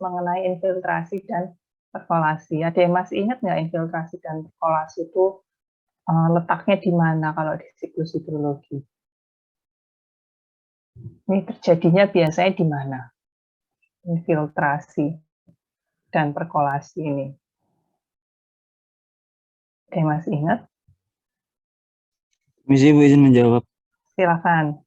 mengenai infiltrasi dan perkolasi. Ada yang masih ingat nggak infiltrasi dan perkolasi itu letaknya di mana kalau di siklus hidrologi? Ini terjadinya biasanya di mana? Infiltrasi dan perkolasi ini. Ada yang masih ingat? Misi Bu izin menjawab. Silakan.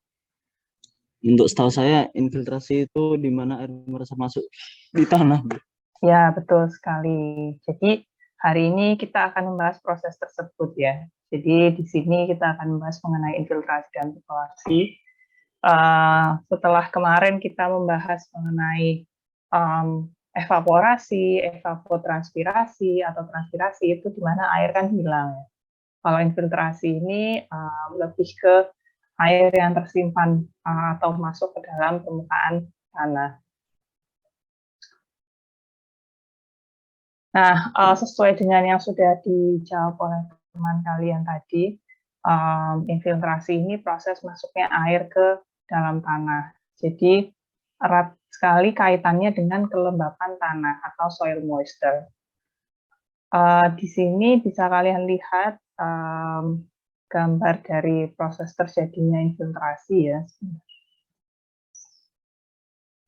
Untuk setahu saya infiltrasi itu di mana air meresap masuk di tanah, Bu. Ya, betul sekali. Jadi hari ini kita akan membahas proses tersebut ya. Jadi di sini kita akan membahas mengenai infiltrasi dan perkolasi. Setelah kemarin kita membahas mengenai evaporasi, evapotranspirasi atau transpirasi itu di mana air kan hilang ya. Kalau infiltrasi ini lebih ke air yang tersimpan atau masuk ke dalam permukaan tanah. Nah, sesuai dengan yang sudah dijawab oleh teman kalian tadi, infiltrasi ini proses masuknya air ke dalam tanah. Jadi, erat sekali kaitannya dengan kelembapan tanah atau soil moisture. Di sini bisa kalian lihat gambar dari proses terjadinya infiltrasi ya.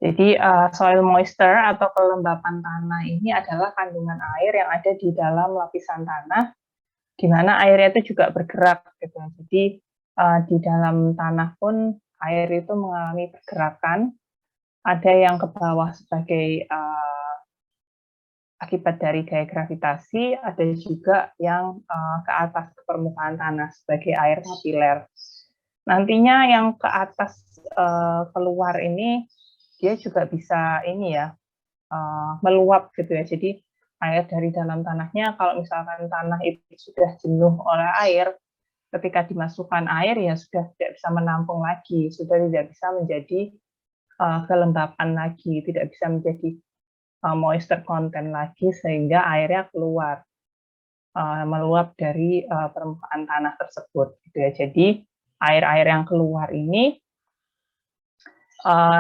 Jadi soil moisture atau kelembapan tanah ini adalah kandungan air yang ada di dalam lapisan tanah, di mana airnya itu juga bergerak gitu. Jadi di dalam tanah pun air itu mengalami pergerakan, ada yang ke bawah sebagai akibat dari gaya gravitasi, ada juga yang ke atas ke permukaan tanah sebagai air kapiler. Nantinya yang ke atas keluar ini dia juga bisa ini ya meluap gitu ya. Jadi air dari dalam tanahnya kalau misalkan tanah itu sudah jenuh oleh air, ketika dimasukkan air ya sudah tidak bisa menampung lagi, sudah tidak bisa menjadi kelembapan lagi, tidak bisa menjadi moisture content lagi sehingga airnya keluar meluap dari permukaan tanah tersebut gitu ya. Jadi air-air yang keluar ini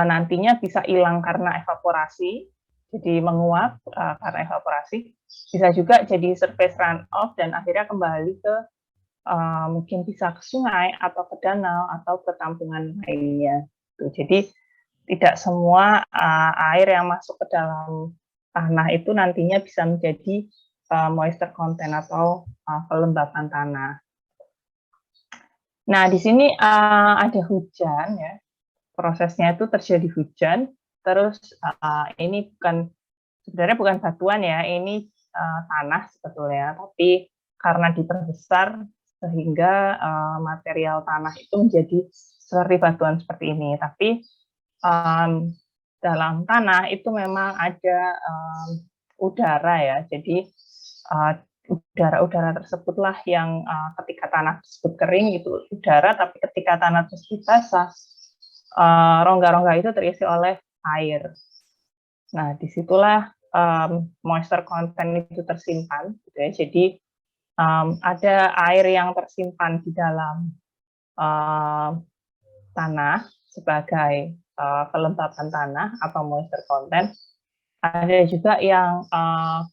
nantinya bisa hilang karena evaporasi, jadi menguap karena evaporasi, bisa juga jadi surface runoff dan akhirnya kembali ke mungkin bisa ke sungai atau ke danau atau ke tampungan lainnya. Jadi tidak semua air yang masuk ke dalam tanah itu nantinya bisa menjadi moisture content atau kelembapan tanah. Nah, di sini ada hujan ya. Prosesnya itu terjadi hujan, terus ini sebenarnya bukan batuan ya, ini tanah sebetulnya, tapi karena diperbesar sehingga material tanah itu menjadi seperti batuan seperti ini. Tapi dalam tanah itu memang ada udara ya, jadi udara-udara tersebutlah yang ketika tanah tersebut kering itu udara, tapi ketika tanah tersebut basah rongga-rongga itu terisi oleh air. Nah, disitulah moisture content itu tersimpan, gitu ya. Jadi ada air yang tersimpan di dalam tanah sebagai kelembapan tanah atau moisture content. Ada juga yang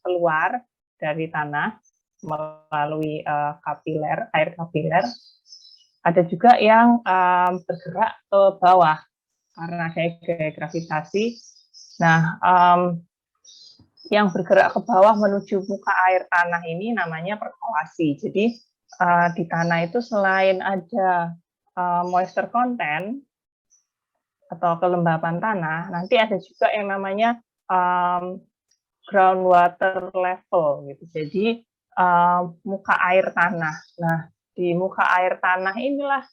keluar dari tanah melalui kapiler, air kapiler. Ada juga yang bergerak ke bawah karena gaya gravitasi. Nah, yang bergerak ke bawah menuju muka air tanah ini namanya perkolasi. Jadi di tanah itu selain ada moisture content atau kelembapan tanah, nanti ada juga yang namanya groundwater level gitu. Jadi muka air tanah. Nah, di muka air tanah inilah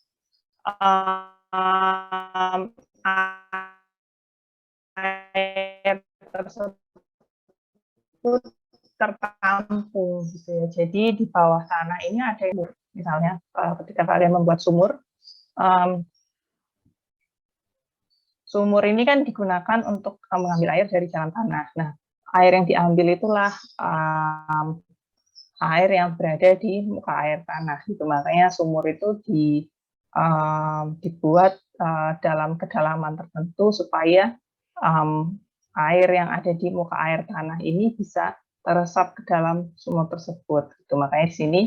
air tersebut tertampung gitu ya. Jadi di bawah tanah ini ada misalnya ketika kalian membuat sumur, sumur ini kan digunakan untuk mengambil air dari jalan tanah. Nah, air yang diambil itulah air yang berada di muka air tanah. Gitu. Makanya sumur itu dibuat dalam kedalaman tertentu supaya air yang ada di muka air tanah ini bisa teresap ke dalam sumur tersebut. Gitu. Makanya di sini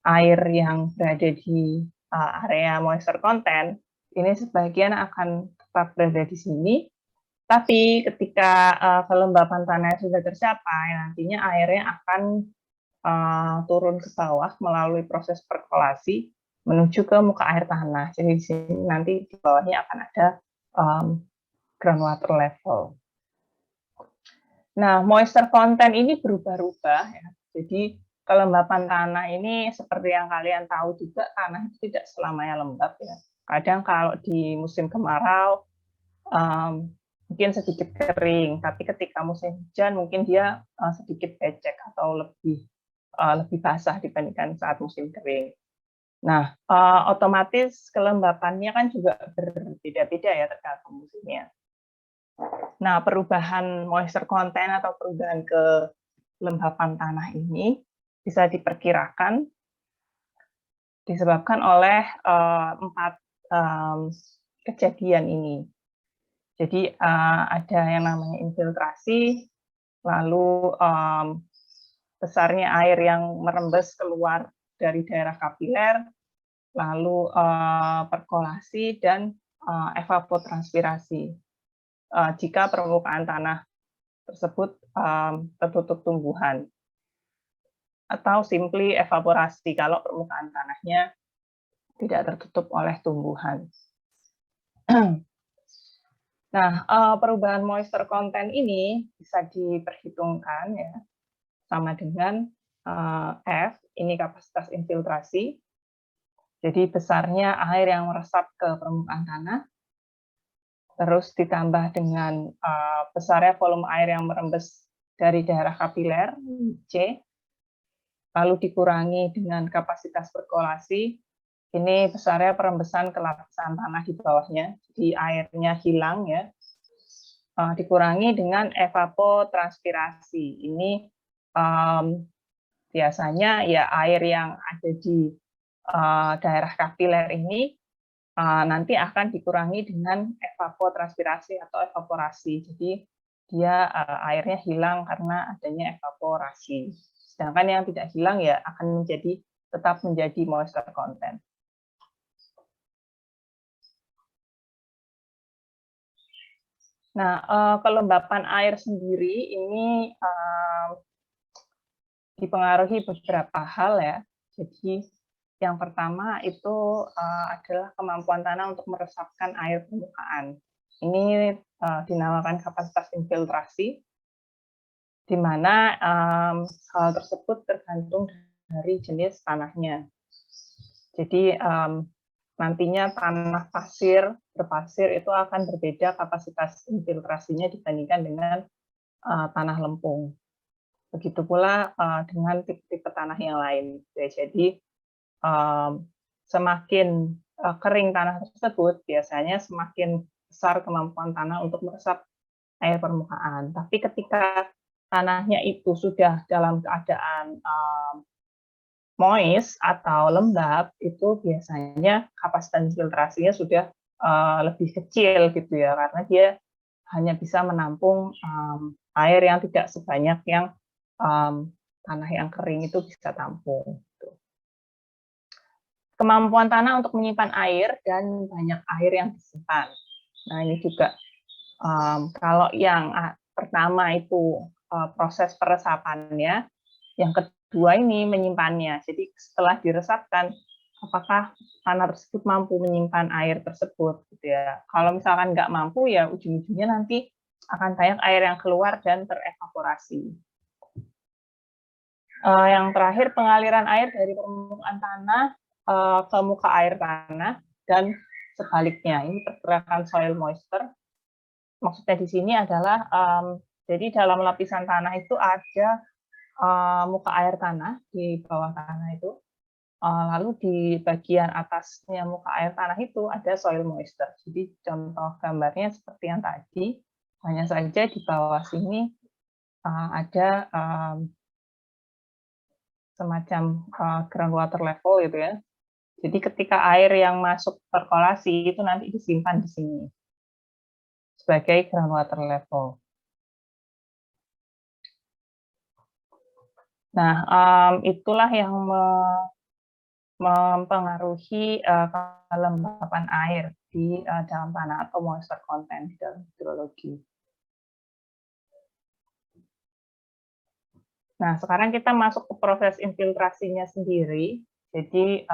air yang berada di area moisture content ini sebagian akan tetap berada di sini, tapi ketika kelembapan tanah sudah tercapai, nantinya airnya akan turun ke bawah melalui proses perkolasi menuju ke muka air tanah. Jadi di sini nanti di bawahnya akan ada groundwater level. Nah, moisture content ini berubah-ubah ya. Jadi kelembapan tanah ini seperti yang kalian tahu juga, tanah itu tidak selamanya lembab ya. Kadang kalau di musim kemarau mungkin sedikit kering, tapi ketika musim hujan mungkin dia sedikit becek atau lebih basah dibandingkan saat musim kering. Nah, otomatis kelembapannya kan juga berbeda-beda ya tergantung musimnya. Nah, perubahan moisture content atau perubahan kelembapan tanah ini bisa diperkirakan disebabkan oleh 4 kejadian ini. Jadi ada yang namanya infiltrasi, lalu besarnya air yang merembes keluar dari daerah kapiler, lalu perkolasi dan evapotranspirasi. Jika permukaan tanah tersebut tertutup tumbuhan, atau simply evaporasi kalau permukaan tanahnya tidak tertutup oleh tumbuhan. Nah, perubahan moisture content ini bisa diperhitungkan ya, sama dengan F, ini kapasitas infiltrasi, jadi besarnya air yang meresap ke permukaan tanah, terus ditambah dengan besarnya volume air yang merembes dari daerah kapiler, C, lalu dikurangi dengan kapasitas perkolasi, ini besarnya perembesan ke lapisan tanah di bawahnya, jadi airnya hilang ya, dikurangi dengan evapotranspirasi. Ini biasanya ya air yang ada di daerah kapiler ini nanti akan dikurangi dengan evapotranspirasi atau evaporasi. Jadi dia airnya hilang karena adanya evaporasi. Sedangkan yang tidak hilang ya akan tetap menjadi moisture content. Nah, kelembapan air sendiri ini dipengaruhi beberapa hal ya. Jadi yang pertama itu adalah kemampuan tanah untuk meresapkan air permukaan. Ini dinamakan kapasitas infiltrasi, di mana hal tersebut tergantung dari jenis tanahnya. Jadi nantinya tanah berpasir itu akan berbeda kapasitas infiltrasinya dibandingkan dengan tanah lempung. Begitu pula dengan tipe-tipe tanah yang lain. Jadi semakin kering tanah tersebut, biasanya semakin besar kemampuan tanah untuk meresap air permukaan. Tapi ketika tanahnya itu sudah dalam keadaan moist atau lembab, itu biasanya kapasitas filtrasinya sudah lebih kecil gitu ya, karena dia hanya bisa menampung air yang tidak sebanyak yang tanah yang kering itu bisa tampung. Gitu. Kemampuan tanah untuk menyimpan air dan banyak air yang disimpan. Nah ini juga kalau yang pertama itu proses peresapannya, yang kedua ini menyimpannya. Jadi setelah diresapkan, apakah tanah tersebut mampu menyimpan air tersebut, gitu ya. Kalau misalkan nggak mampu, ya ujung-ujungnya nanti akan banyak air yang keluar dan terevaporasi. Yang terakhir, pengaliran air dari permukaan tanah ke muka air tanah dan sebaliknya. Ini pergerakan soil moisture. Maksudnya di sini adalah jadi dalam lapisan tanah itu ada muka air tanah di bawah tanah itu, lalu di bagian atasnya muka air tanah itu ada soil moisture. Jadi contoh gambarnya seperti yang tadi, hanya saja di bawah sini ada semacam groundwater level gitu ya. Jadi ketika air yang masuk perkolasi itu nanti disimpan di sini. sebagai groundwater level. Nah, itulah yang mempengaruhi kelembapan air di dalam tanah atau moisture content di dalam hidrologi. Nah, sekarang kita masuk ke proses infiltrasinya sendiri. Jadi,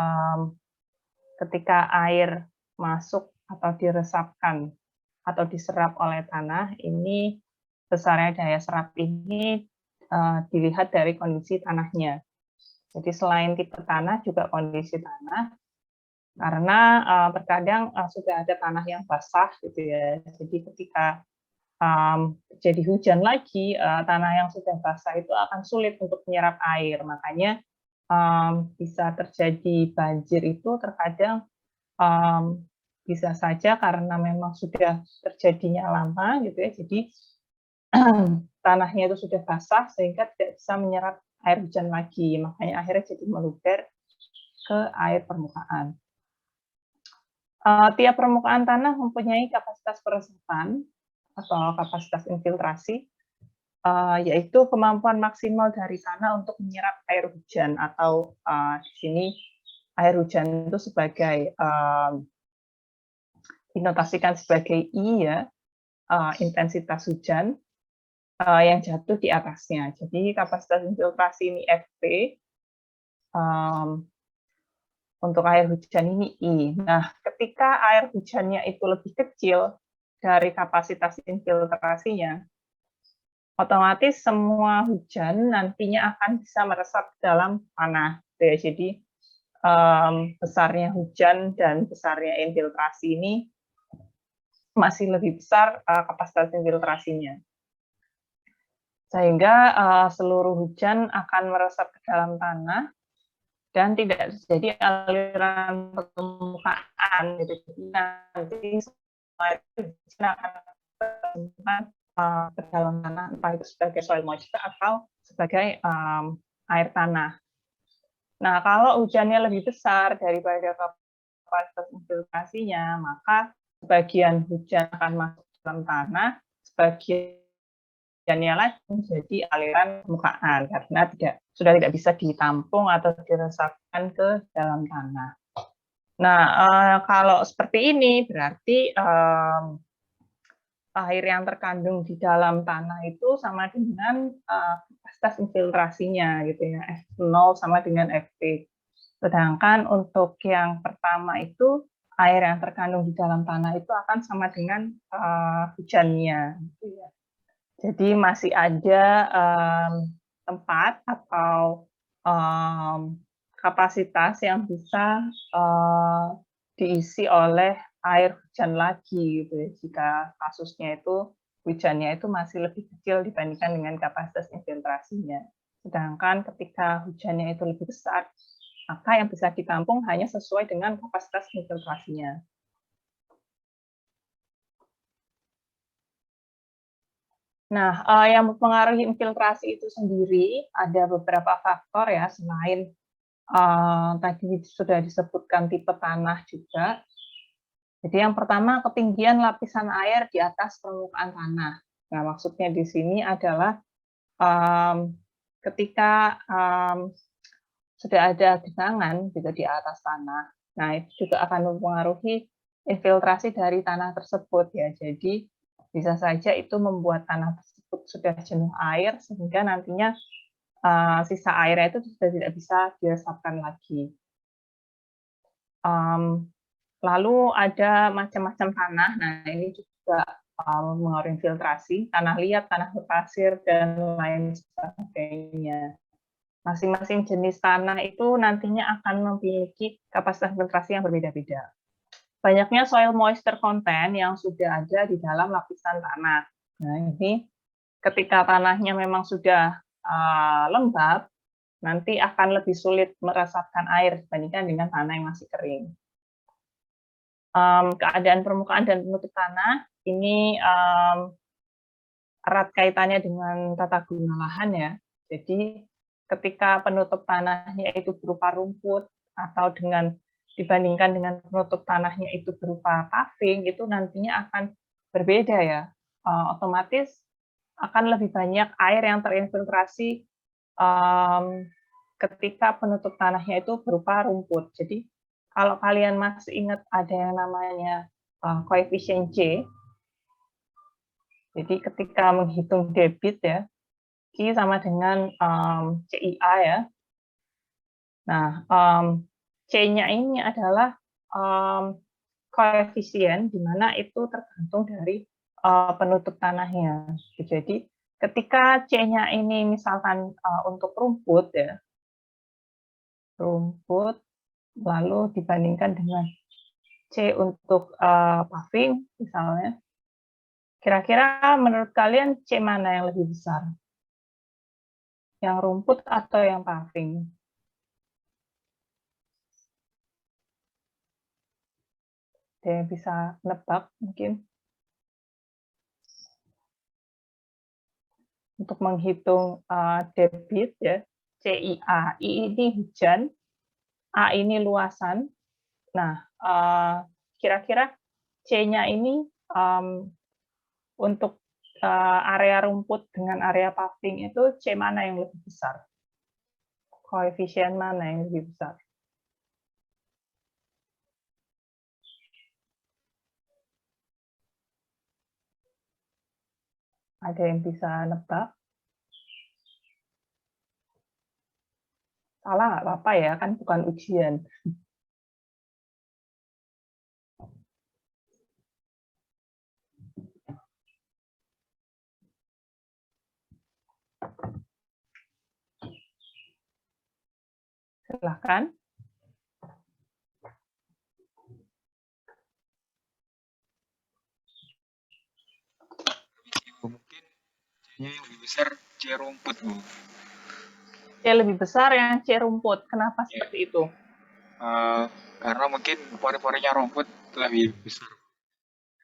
ketika air masuk atau diresapkan atau diserap oleh tanah, ini besarnya daya serap ini dilihat dari kondisi tanahnya. Jadi selain tipe tanah juga kondisi tanah, karena terkadang sudah ada tanah yang basah gitu ya. Jadi ketika jadi hujan lagi, tanah yang sudah basah itu akan sulit untuk menyerap air. Makanya bisa terjadi banjir itu terkadang bisa saja karena memang sudah terjadinya lama gitu ya. Jadi tanahnya itu sudah basah sehingga tidak bisa menyerap air hujan lagi, makanya akhirnya jadi meluber ke air permukaan. Tiap permukaan tanah mempunyai kapasitas peresapan atau kapasitas infiltrasi, yaitu kemampuan maksimal dari tanah untuk menyerap air hujan atau di sini air hujan itu sebagai dinotasikan sebagai I ya, intensitas hujan yang jatuh di atasnya. Jadi kapasitas infiltrasi ini FP, untuk air hujan ini I. Nah, ketika air hujannya itu lebih kecil dari kapasitas infiltrasinya, otomatis semua hujan nantinya akan bisa meresap ke dalam tanah. Jadi besarnya hujan dan besarnya infiltrasi ini masih lebih besar kapasitas infiltrasinya. Sehingga seluruh hujan akan meresap ke dalam tanah dan tidak terjadi aliran permukaan gitu. Jadi nanti semua itu akan tersimpan ke dalam tanah, entah itu sebagai soil moisture atau sebagai air tanah. Nah, kalau hujannya lebih besar daripada kapasitas infiltrasinya, maka sebagian hujan akan masuk ke dalam tanah, sebagiannya lagi menjadi aliran permukaan karena sudah tidak bisa ditampung atau diresapkan ke dalam tanah. Nah, kalau seperti ini berarti air yang terkandung di dalam tanah itu sama dengan kapasitas infiltrasinya gitu ya, F0 sama dengan Fp. Sedangkan untuk yang pertama itu air yang terkandung di dalam tanah itu akan sama dengan hujannya gitu ya. Jadi masih ada tempat atau kapasitas yang bisa diisi oleh air hujan lagi gitu ya, jika kasusnya itu hujannya itu masih lebih kecil dibandingkan dengan kapasitas infiltrasinya. Sedangkan ketika hujannya itu lebih besar, maka yang bisa ditampung hanya sesuai dengan kapasitas infiltrasinya. Nah, yang mempengaruhi infiltrasi itu sendiri ada beberapa faktor ya, selain tadi sudah disebutkan tipe tanah juga. Jadi yang pertama ketinggian lapisan air di atas permukaan tanah. Nah, maksudnya di sini adalah ketika sudah ada genangan gitu di atas tanah. Nah, itu juga akan mempengaruhi infiltrasi dari tanah tersebut ya. Jadi bisa saja itu membuat tanah tersebut sudah jenuh air sehingga nantinya sisa airnya itu sudah tidak bisa diresapkan lagi. Lalu ada macam-macam tanah. Nah, ini juga mempengaruhi infiltrasi, tanah liat, tanah berpasir, dan lain sebagainya. Masing-masing jenis tanah itu nantinya akan memiliki kapasitas filtrasi yang berbeda-beda. Banyaknya soil moisture content yang sudah ada di dalam lapisan tanah. Nah, ini ketika tanahnya memang sudah lembab, nanti akan lebih sulit meresapkan air dibandingkan dengan tanah yang masih kering. Keadaan permukaan dan penutup tanah ini erat kaitannya dengan tata guna lahan ya. Jadi ketika penutup tanahnya itu berupa rumput atau dibandingkan dengan penutup tanahnya itu berupa paving, itu nantinya akan berbeda ya, otomatis akan lebih banyak air yang terinfiltrasi ketika penutup tanahnya itu berupa rumput. Jadi kalau kalian masih ingat ada yang namanya koefisien C, jadi ketika menghitung debit ya, Q sama dengan CIA ya. Nah, C-nya ini adalah koefisien di mana itu tergantung dari penutup tanahnya. Jadi ketika C-nya ini misalkan untuk rumput ya, rumput lalu dibandingkan dengan C untuk paving misalnya, kira-kira menurut kalian C mana yang lebih besar? Yang rumput atau yang paving? Ada yang bisa nebak mungkin? Untuk menghitung debit ya, CIA. I ini hujan, A ini luasan. Nah, kira-kira C-nya ini untuk area rumput dengan area paving itu C mana yang lebih besar? Koefisien mana yang lebih besar? Ada yang bisa nebak? Salah nggak apa-apa ya, kan bukan ujian. Silahkan. Mungkin C-nya yang lebih besar C rumput, Bu. C lebih besar yang C rumput. Kenapa seperti itu? Karena mungkin pori-porinya rumput lebih besar.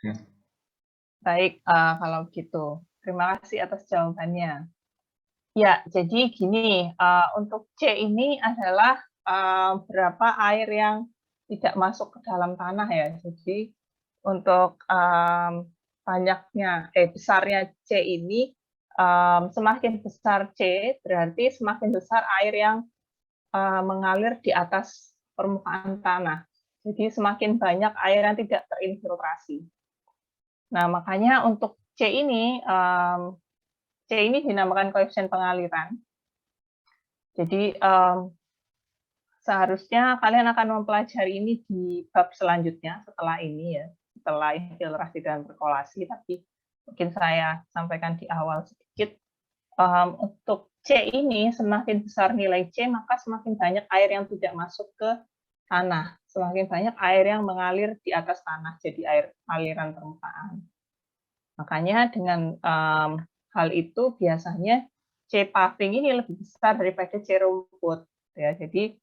Ya. Baik, kalau begitu. Terima kasih atas jawabannya. Ya, jadi gini, untuk C ini adalah berapa air yang tidak masuk ke dalam tanah ya. Jadi untuk besarnya C ini, semakin besar C berarti semakin besar air yang mengalir di atas permukaan tanah. Jadi semakin banyak air yang tidak terinfiltrasi. Nah, makanya untuk C ini dinamakan koefisien pengaliran. Jadi seharusnya kalian akan mempelajari ini di bab selanjutnya setelah ini ya, setelah infiltrasi dan perkolasi. Tapi mungkin saya sampaikan di awal sedikit. Untuk C ini semakin besar nilai C, maka semakin banyak air yang tidak masuk ke tanah, semakin banyak air yang mengalir di atas tanah, jadi air aliran permukaan. Makanya dengan hal itu biasanya C paving ini lebih besar daripada C rumput. Ya, jadi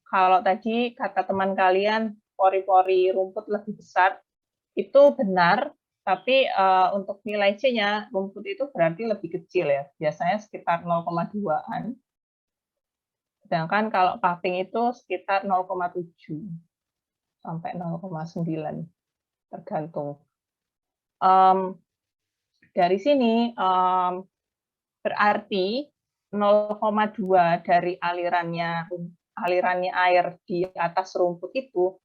kalau tadi kata teman kalian pori-pori rumput lebih besar, itu benar, tapi untuk nilai C-nya rumput itu berarti lebih kecil ya, biasanya sekitar 0,2-an. Sedangkan kalau paving itu sekitar 0,7 sampai 0,9, tergantung. Dari sini berarti 0,2 dari alirannya air di atas rumput itu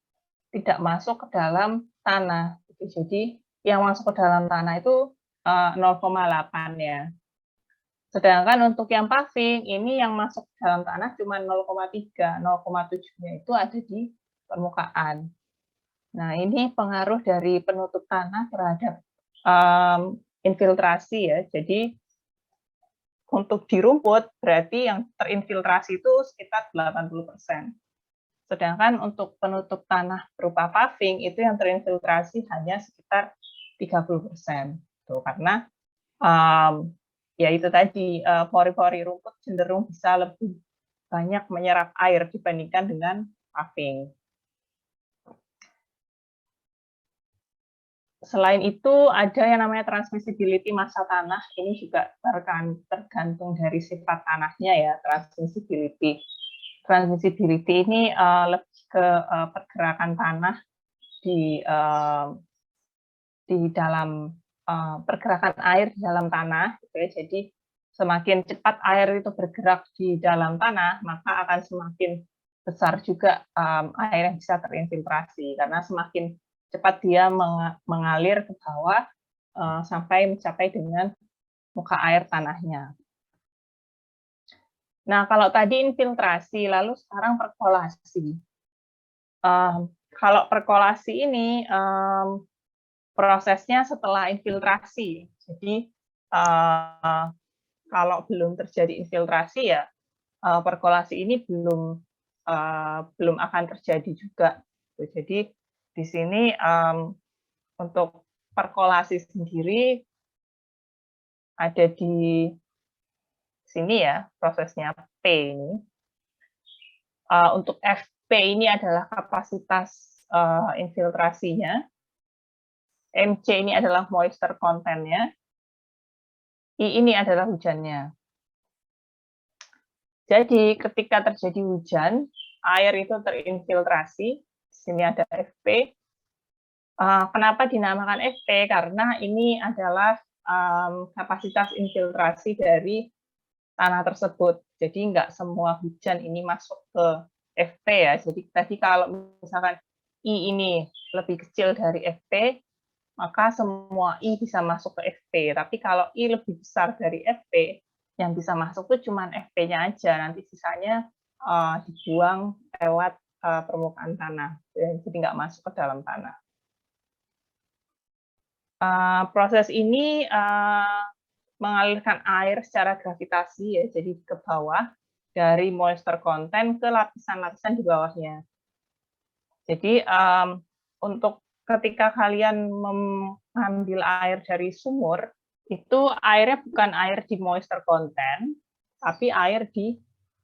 tidak masuk ke dalam tanah. Jadi yang masuk ke dalam tanah itu 0,8 ya. Sedangkan untuk yang paving ini yang masuk ke dalam tanah cuma 0,3, 0,7-nya itu ada di permukaan. Nah, ini pengaruh dari penutup tanah terhadap infiltrasi ya. Jadi untuk di rumput berarti yang terinfiltrasi itu sekitar 80%. Sedangkan untuk penutup tanah berupa paving itu yang terinfiltrasi hanya sekitar 30%. Tuh, karena ya itu tadi pori-pori rumput cenderung bisa lebih banyak menyerap air dibandingkan dengan paving. Selain itu ada yang namanya transmissibility massa tanah. Ini juga tergantung dari sifat tanahnya ya, transmissibility. Transmissibility ini lebih ke pergerakan tanah di di dalam pergerakan air di dalam tanah, gitu ya. Jadi semakin cepat air itu bergerak di dalam tanah, maka akan semakin besar juga air yang bisa terinfiltrasi, karena semakin cepat dia mengalir ke bawah sampai mencapai dengan muka air tanahnya. Nah, kalau tadi infiltrasi, lalu sekarang perkolasi. Kalau perkolasi ini prosesnya setelah infiltrasi. Jadi kalau belum terjadi infiltrasi ya perkolasi ini belum akan terjadi juga. Jadi di sini untuk perkolasi sendiri ada di sini ya prosesnya P ini. Untuk FP ini adalah kapasitas infiltrasinya. MC ini adalah moisture content-nya. I ini adalah hujannya. Jadi ketika terjadi hujan, air itu terinfiltrasi. Di sini ada FP. Kenapa dinamakan FP? Karena ini adalah kapasitas infiltrasi dari tanah tersebut. Jadi nggak semua hujan ini masuk ke FP ya. Jadi tadi kalau misalkan I ini lebih kecil dari FP, maka semua I bisa masuk ke FP. Tapi kalau I lebih besar dari FP, yang bisa masuk itu cuma FP-nya aja. Nanti sisanya dibuang lewat permukaan tanah. Jadi nggak masuk ke dalam tanah. Proses ini mengalirkan air secara gravitasi ya, jadi ke bawah dari moisture content ke lapisan-lapisan di bawahnya. Jadi untuk ketika kalian mengambil air dari sumur, itu airnya bukan air di moisture content, tapi air di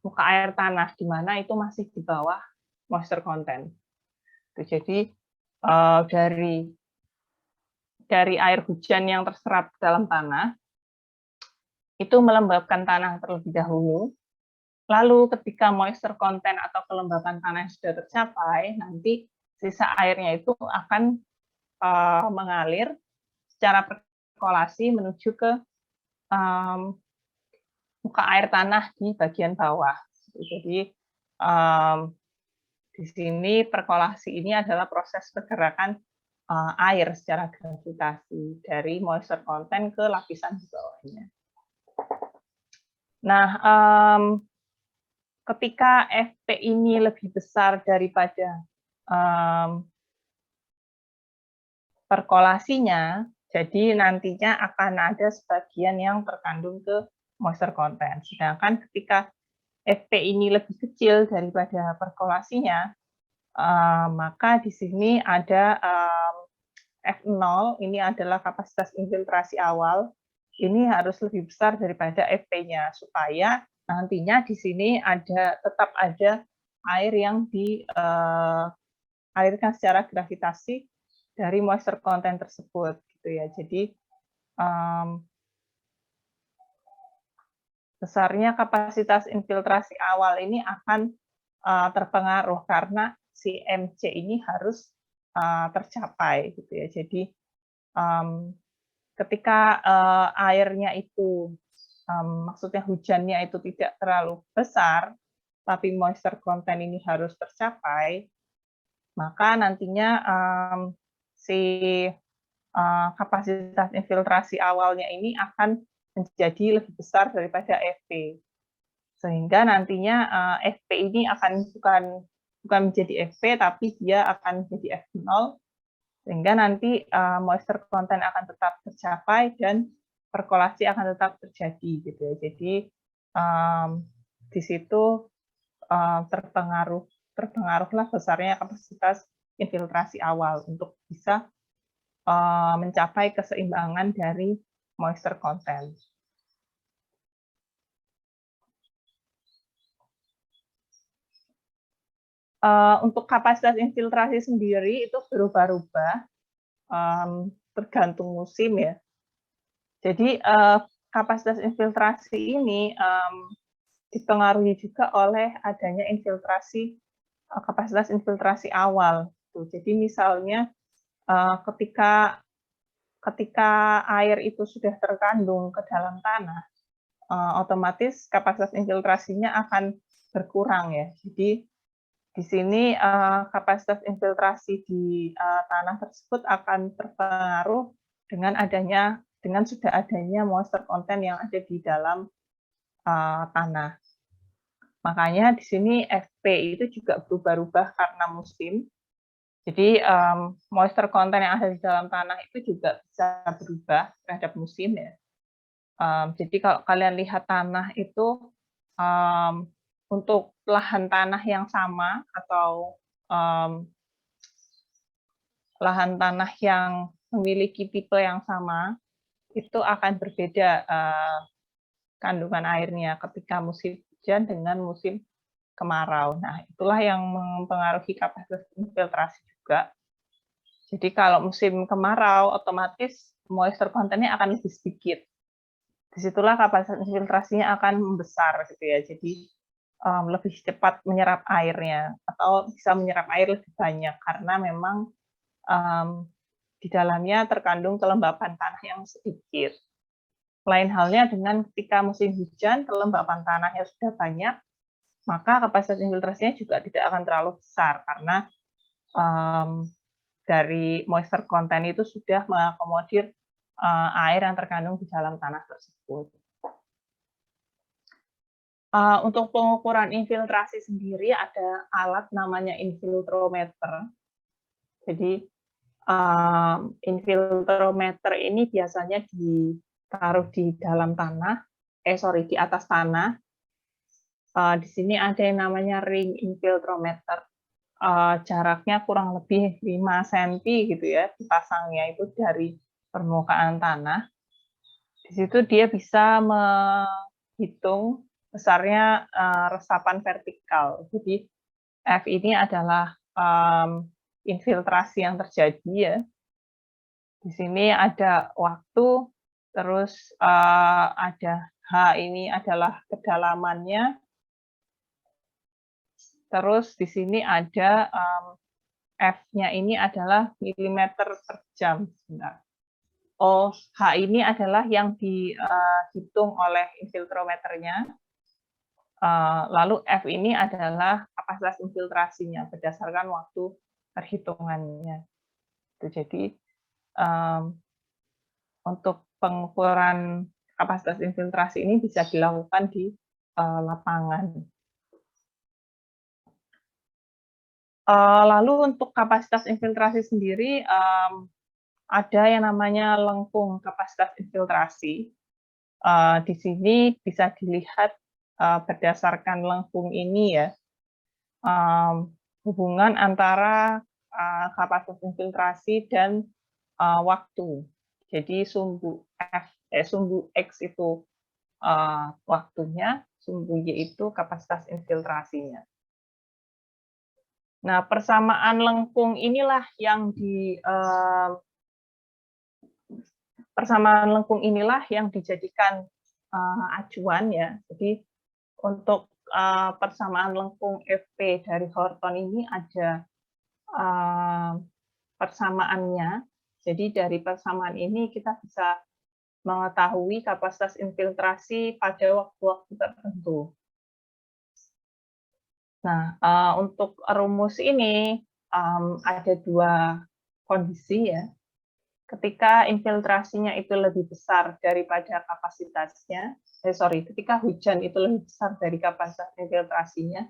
muka air tanah, di mana itu masih di bawah moisture content. Jadi dari air hujan yang terserap dalam tanah, itu melembabkan tanah terlebih dahulu. Lalu ketika moisture content atau kelembapan tanah sudah tercapai, nanti sisa airnya itu akan mengalir secara perkolasi menuju ke muka air tanah di bagian bawah. Jadi di sini perkolasi ini adalah proses pergerakan air secara gravitasi dari moisture content ke lapisan di bawahnya. Nah, ketika FP ini lebih besar daripada perkolasinya, jadi nantinya akan ada sebagian yang terkandung ke moisture content. Sedangkan ketika FP ini lebih kecil daripada perkolasinya, maka di sini ada F0, ini adalah kapasitas infiltrasi awal, ini harus lebih besar daripada FP-nya, supaya nantinya di sini tetap ada air yang dialirkan secara gravitasi dari moisture content tersebut, gitu ya. Jadi besarnya kapasitas infiltrasi awal ini akan terpengaruh karena si MC ini harus tercapai, gitu ya. Jadi ketika airnya itu maksudnya hujannya itu tidak terlalu besar, tapi moisture content ini harus tercapai, maka nantinya si kapasitas infiltrasi awalnya ini akan menjadi lebih besar daripada FP. Sehingga nantinya FP ini akan bukan menjadi FP, tapi dia akan menjadi F0, sehingga nanti moisture content akan tetap tercapai dan perkolasi akan tetap terjadi, gitu ya. Jadi di situ terpengaruhlah besarnya kapasitas infiltrasi awal untuk bisa mencapai keseimbangan dari moisture content. Untuk kapasitas infiltrasi sendiri itu berubah-ubah tergantung musim ya. Jadi kapasitas infiltrasi ini dipengaruhi juga oleh adanya kapasitas infiltrasi awal. Jadi misalnya ketika ketika air itu sudah terkandung ke dalam tanah, otomatis kapasitas infiltrasinya akan berkurang ya. Jadi di sini kapasitas infiltrasi di tanah tersebut akan terpengaruh dengan sudah adanya moisture content yang ada di dalam tanah. Makanya di sini FP itu juga berubah-ubah karena musim. Jadi moisture content yang ada di dalam tanah itu juga bisa berubah terhadap musim ya. Jadi kalau kalian lihat tanah itu untuk lahan tanah yang sama atau lahan tanah yang memiliki tipe yang sama itu akan berbeda kandungan airnya ketika musim hujan dengan musim kemarau. Nah, itulah yang mempengaruhi kapasitas infiltrasi juga. Jadi kalau musim kemarau, otomatis moisture content-nya akan lebih sedikit. Disitulah kapasitas infiltrasinya akan membesar, gitu ya. Jadi lebih cepat menyerap airnya, atau bisa menyerap air lebih banyak, karena memang di dalamnya terkandung kelembapan tanah yang sedikit. Lain halnya dengan ketika musim hujan, kelembapan tanahnya sudah banyak, maka kapasitas infiltrasinya juga tidak akan terlalu besar karena dari moisture content itu sudah mengakomodir air yang terkandung di dalam tanah tersebut. Untuk pengukuran infiltrasi sendiri ada alat namanya infiltrometer. Jadi infiltrometer ini biasanya ditaruh di dalam tanah, di atas tanah. Di sini ada yang namanya ring infiltrometer. Jaraknya kurang lebih 5 cm gitu ya, dipasangnya itu dari permukaan tanah. Di situ dia bisa menghitung besarnya resapan vertikal. Jadi F ini adalah infiltrasi yang terjadi ya. Di sini ada waktu, terus ada H ini adalah kedalamannya. Terus di sini ada F-nya ini adalah milimeter per jam. H ini adalah yang dihitung oleh infiltrometernya. Lalu F ini adalah kapasitas infiltrasinya berdasarkan waktu perhitungannya. Jadi untuk pengukuran kapasitas infiltrasi ini bisa dilakukan di lapangan. Lalu untuk kapasitas infiltrasi sendiri ada yang namanya lengkung kapasitas infiltrasi. Di sini bisa dilihat berdasarkan lengkung ini ya, hubungan antara kapasitas infiltrasi dan waktu. Jadi sumbu X itu waktunya, sumbu Y itu kapasitas infiltrasinya. Nah, persamaan lengkung inilah yang dijadikan acuan ya. Jadi untuk persamaan lengkung FP dari Horton ini ada persamaannya. Jadi dari persamaan ini kita bisa mengetahui kapasitas infiltrasi pada waktu-waktu tertentu. Nah, untuk rumus ini ada dua kondisi ya. Ketika infiltrasinya itu lebih besar daripada kapasitasnya, ketika hujan itu lebih besar dari kapasitas infiltrasinya,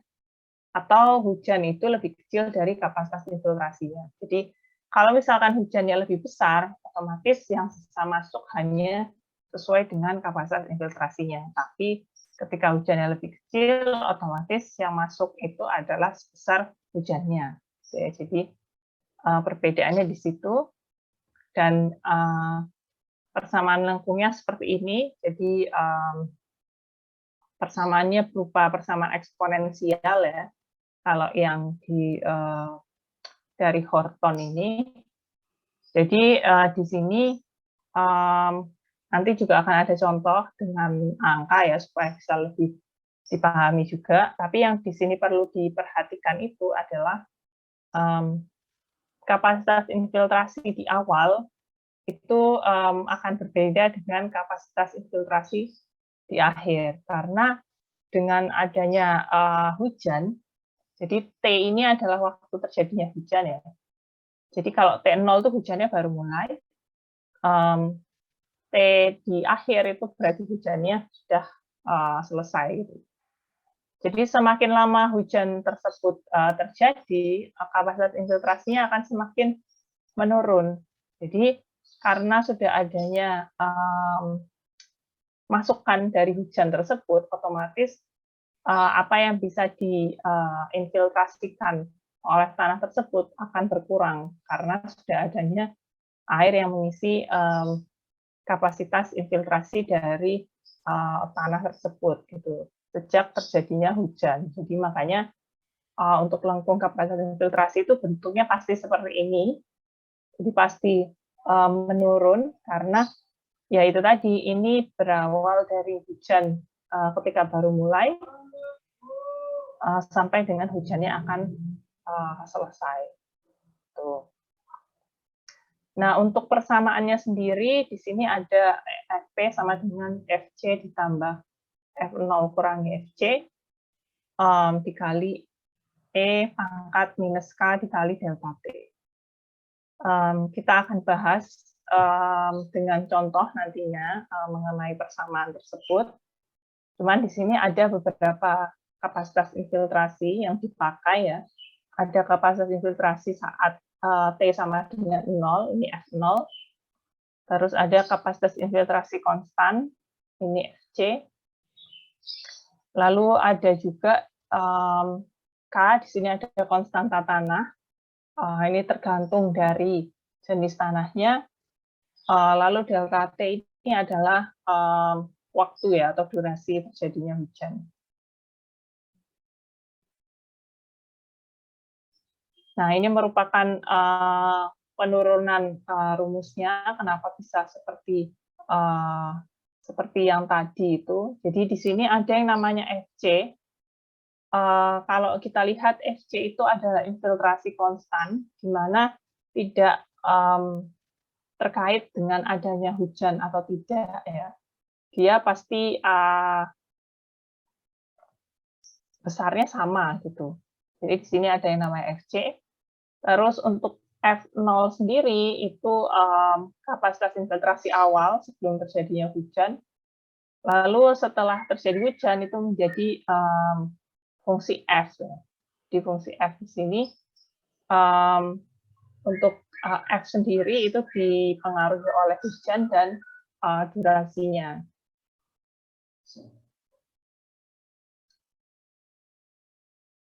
atau hujan itu lebih kecil dari kapasitas infiltrasinya. Jadi kalau misalkan hujannya lebih besar, otomatis yang bisa masuk hanya sesuai dengan kapasitas infiltrasinya. Tapi ketika hujannya lebih kecil, otomatis yang masuk itu adalah sebesar hujannya. Jadi perbedaannya di situ. Dan persamaan lengkungnya seperti ini. Jadi persamaannya berupa persamaan eksponensial ya. Kalau yang dari Horton ini. Jadi di sini nanti juga akan ada contoh dengan angka ya supaya bisa lebih dipahami juga. Tapi yang di sini perlu diperhatikan itu adalah kapasitas infiltrasi di awal itu akan berbeda dengan kapasitas infiltrasi di akhir. Karena dengan adanya hujan, jadi T ini adalah waktu terjadinya hujan ya. Jadi kalau T0 itu hujannya baru mulai, T di akhir itu berarti hujannya sudah selesai. Gitu. Jadi semakin lama hujan tersebut terjadi, kapasitas infiltrasinya akan semakin menurun. Jadi karena sudah adanya masukan dari hujan tersebut, otomatis apa yang bisa diinfiltrasikan oleh tanah tersebut akan berkurang karena sudah adanya air yang mengisi kapasitas infiltrasi dari tanah tersebut gitu sejak terjadinya hujan. Jadi makanya untuk lengkung kapasitas infiltrasi itu bentuknya pasti seperti ini. Jadi pasti menurun karena ya itu tadi, ini berawal dari hujan ketika baru mulai sampai dengan hujannya akan selesai. Tuh. Nah, untuk persamaannya sendiri, di sini ada Fp sama dengan Fc ditambah F0 kurangi Fc dikali E pangkat minus K dikali delta T. Kita akan bahas dengan contoh nantinya mengenai persamaan tersebut. Cuman di sini ada beberapa kapasitas infiltrasi yang dipakai ya. Ada kapasitas infiltrasi saat T sama dengan 0, ini F0. Terus ada kapasitas infiltrasi konstan, ini Fc. Lalu ada juga K, di sini ada konstanta tanah. Ini tergantung dari jenis tanahnya. Lalu delta T ini adalah waktu ya atau durasi terjadinya hujan. Nah, ini merupakan penurunan rumusnya kenapa bisa seperti yang tadi itu. Jadi di sini ada yang namanya Fc. Kalau kita lihat Fc itu adalah infiltrasi konstan, di mana tidak terkait dengan adanya hujan atau tidak ya. Dia pasti besarnya sama gitu. Jadi di sini ada yang namanya Fc. Terus untuk F0 sendiri itu kapasitas infiltrasi awal sebelum terjadinya hujan. Lalu setelah terjadi hujan itu menjadi fungsi F. Di fungsi F di sini untuk F sendiri itu dipengaruhi oleh hujan dan durasinya.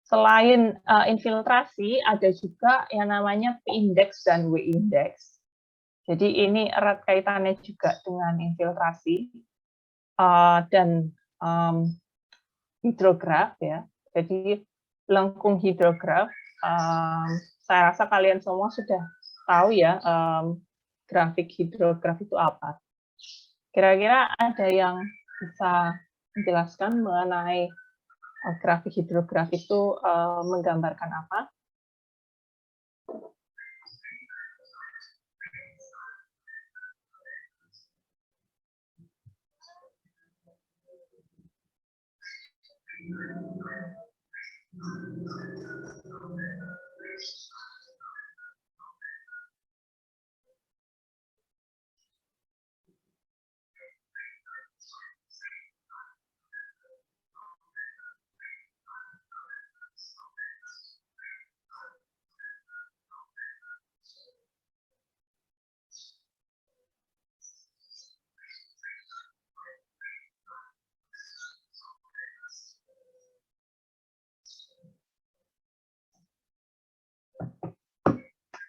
Selain infiltrasi, ada juga yang namanya P-index dan W-index. Jadi ini erat kaitannya juga dengan infiltrasi dan hidrograf ya. Jadi lengkung hidrograf, saya rasa kalian semua sudah tahu ya grafik hidrograf itu apa. Kira-kira ada yang bisa menjelaskan mengenai grafik hidrograf itu menggambarkan apa?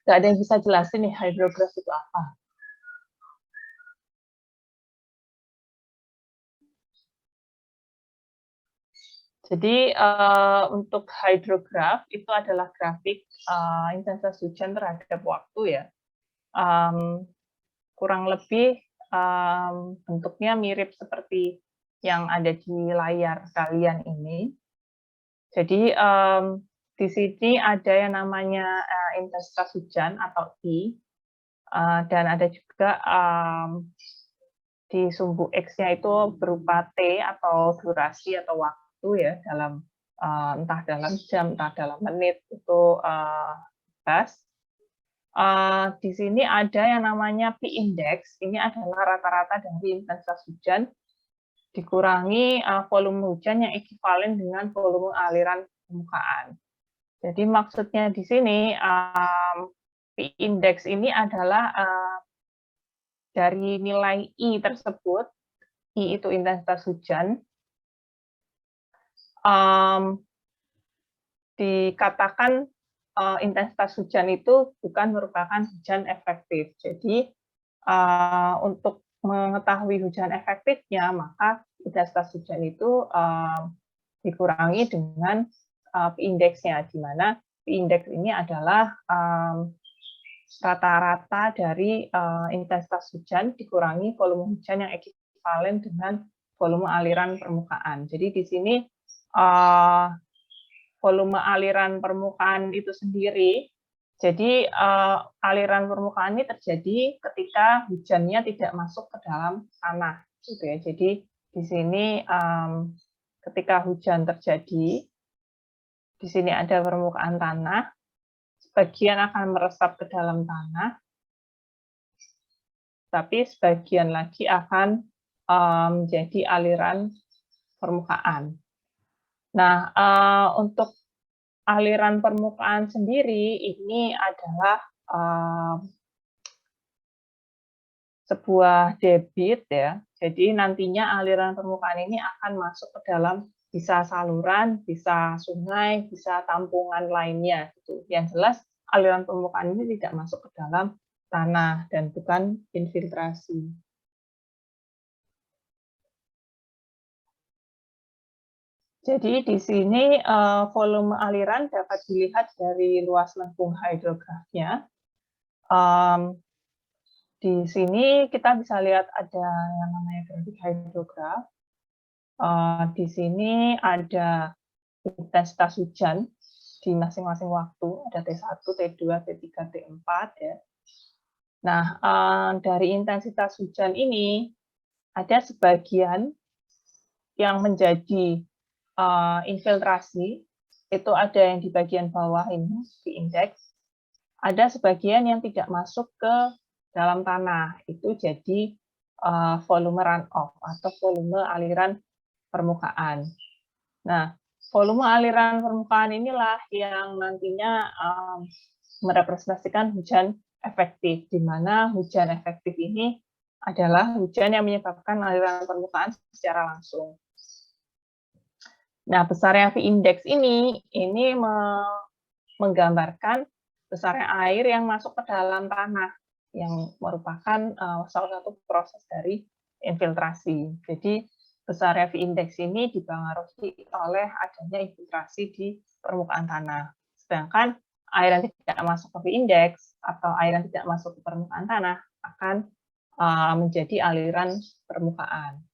Nggak ada yang bisa jelasin nih hidrograf itu apa? Jadi untuk hidrograf itu adalah grafik intensitas hujan terhadap waktu ya. Kurang lebih bentuknya mirip seperti yang ada di layar kalian ini. Jadi di sini ada yang namanya intensitas hujan atau I. Dan ada juga di sumbu X-nya itu berupa T atau durasi atau waktu ya, dalam entah dalam jam, entah dalam menit, itu bebas. Di sini ada yang namanya P-index, ini adalah rata-rata dari intensitas hujan dikurangi volume hujan yang ekivalen dengan volume aliran permukaan. Jadi maksudnya di sini P-index ini adalah dari nilai I tersebut, I itu intensitas hujan, dikatakan intensitas hujan itu bukan merupakan hujan efektif. Jadi untuk mengetahui hujan efektifnya, maka intensitas hujan itu dikurangi dengan P-index-nya, di mana P-index ini adalah rata-rata dari intensitas hujan dikurangi volume hujan yang ekivalen dengan volume aliran permukaan. Jadi di sini volume aliran permukaan itu sendiri, jadi aliran permukaan ini terjadi ketika hujannya tidak masuk ke dalam tanah, gitu ya. Jadi di sini ketika hujan terjadi, di sini ada permukaan tanah, sebagian akan meresap ke dalam tanah, tapi sebagian lagi akan menjadi aliran permukaan. Nah, untuk aliran permukaan sendiri ini adalah sebuah debit ya. Jadi nantinya aliran permukaan ini akan masuk ke dalam bisa saluran, bisa sungai, bisa tampungan lainnya gitu. Yang jelas aliran permukaan ini tidak masuk ke dalam tanah dan bukan infiltrasi. Jadi di sini volume aliran dapat dilihat dari luas lengkung hidrografnya. Di sini kita bisa lihat ada yang namanya grafik hidrograf. Di sini ada intensitas hujan di masing-masing waktu, ada T1, T2, T3, T4 ya. Nah, dari intensitas hujan ini ada sebagian yang menjadi infiltrasi, itu ada yang di bagian bawah ini, di indeks. Ada sebagian yang tidak masuk ke dalam tanah, itu jadi volume runoff atau volume aliran permukaan. Nah, volume aliran permukaan inilah yang nantinya merepresentasikan hujan efektif, di mana hujan efektif ini adalah hujan yang menyebabkan aliran permukaan secara langsung. Nah, besarnya P-index ini menggambarkan besarnya air yang masuk ke dalam tanah, yang merupakan salah satu proses dari infiltrasi. Jadi, besarnya P-index ini dipengaruhi oleh adanya infiltrasi di permukaan tanah. Sedangkan air yang tidak masuk ke P-index atau air yang tidak masuk ke permukaan tanah akan menjadi aliran permukaan.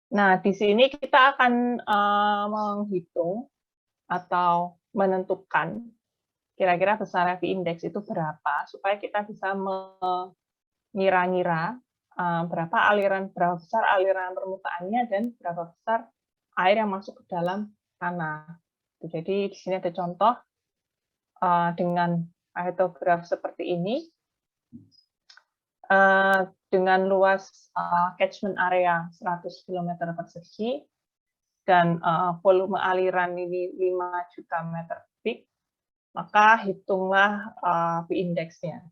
Nah, di sini kita akan menghitung atau menentukan kira-kira besarnya P-index itu berapa, supaya kita bisa mengira-ngira berapa besar aliran permukaannya dan berapa besar air yang masuk ke dalam tanah. Jadi di sini ada contoh dengan hidrograf seperti ini. Dengan luas catchment area 100 km persegi dan volume aliran ini 5 juta meter kubik, maka hitunglah P-index-nya.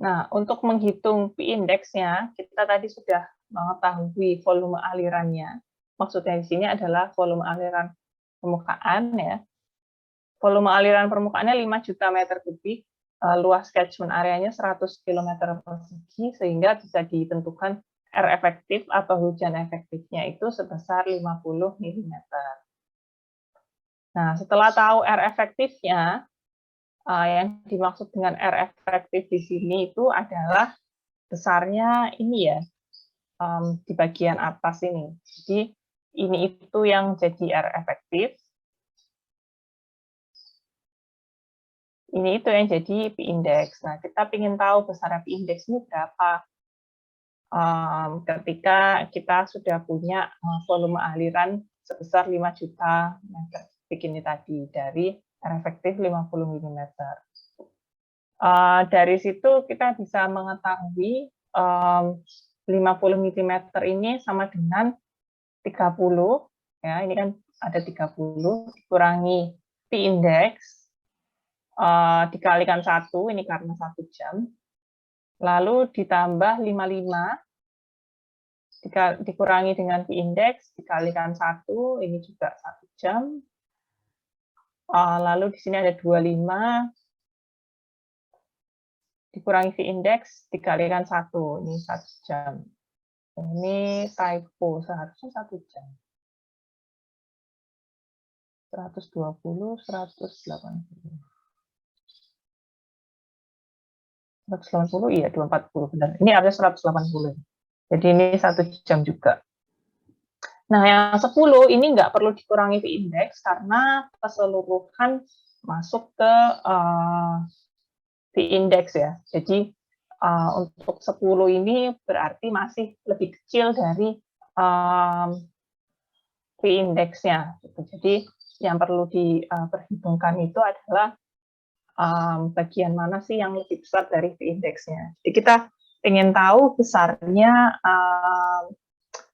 Nah, untuk menghitung P-index-nya, kita tadi sudah mengetahui volume alirannya. Maksudnya di sini adalah volume aliran permukaan ya. Volume aliran permukaannya 5 juta meter kubik, luas catchment areanya 100 km persegi, sehingga bisa ditentukan R efektif atau hujan efektifnya itu sebesar 50 mm. Nah, setelah tahu R efektifnya, yang dimaksud dengan R efektif di sini itu adalah besarnya ini ya, di bagian atas ini. Jadi ini itu yang jadi R efektif. Ini itu yang jadi P-index. Nah, kita ingin tahu besar P-index ini berapa. Ketika kita sudah punya volume aliran sebesar 5 juta meter kubik ini tadi dari R efektif 50 mm. Dari situ kita bisa mengetahui 50 mm ini sama dengan 30, ya ini kan ada 30 dikurangi P-index dikalikan 1, ini karena 1 jam, lalu ditambah 55 dikurangi dengan P-index dikalikan 1, ini juga 1 jam, lalu di sini ada 25 dikurangi P-index dikalikan 1, ini 1 jam. Ini typo, seharusnya 1 jam. 120, 180. 180, iya 240, benar. Ini ada 180. Jadi ini 1 jam juga. Nah, yang 10 ini nggak perlu dikurangi P-index karena keseluruhan masuk ke P-index ya. Jadi untuk 10 ini berarti masih lebih kecil dari P-index-nya. Jadi yang perlu diperhitungkan itu adalah bagian mana sih yang lebih besar dari P-index-nya. Jadi kita ingin tahu besarnya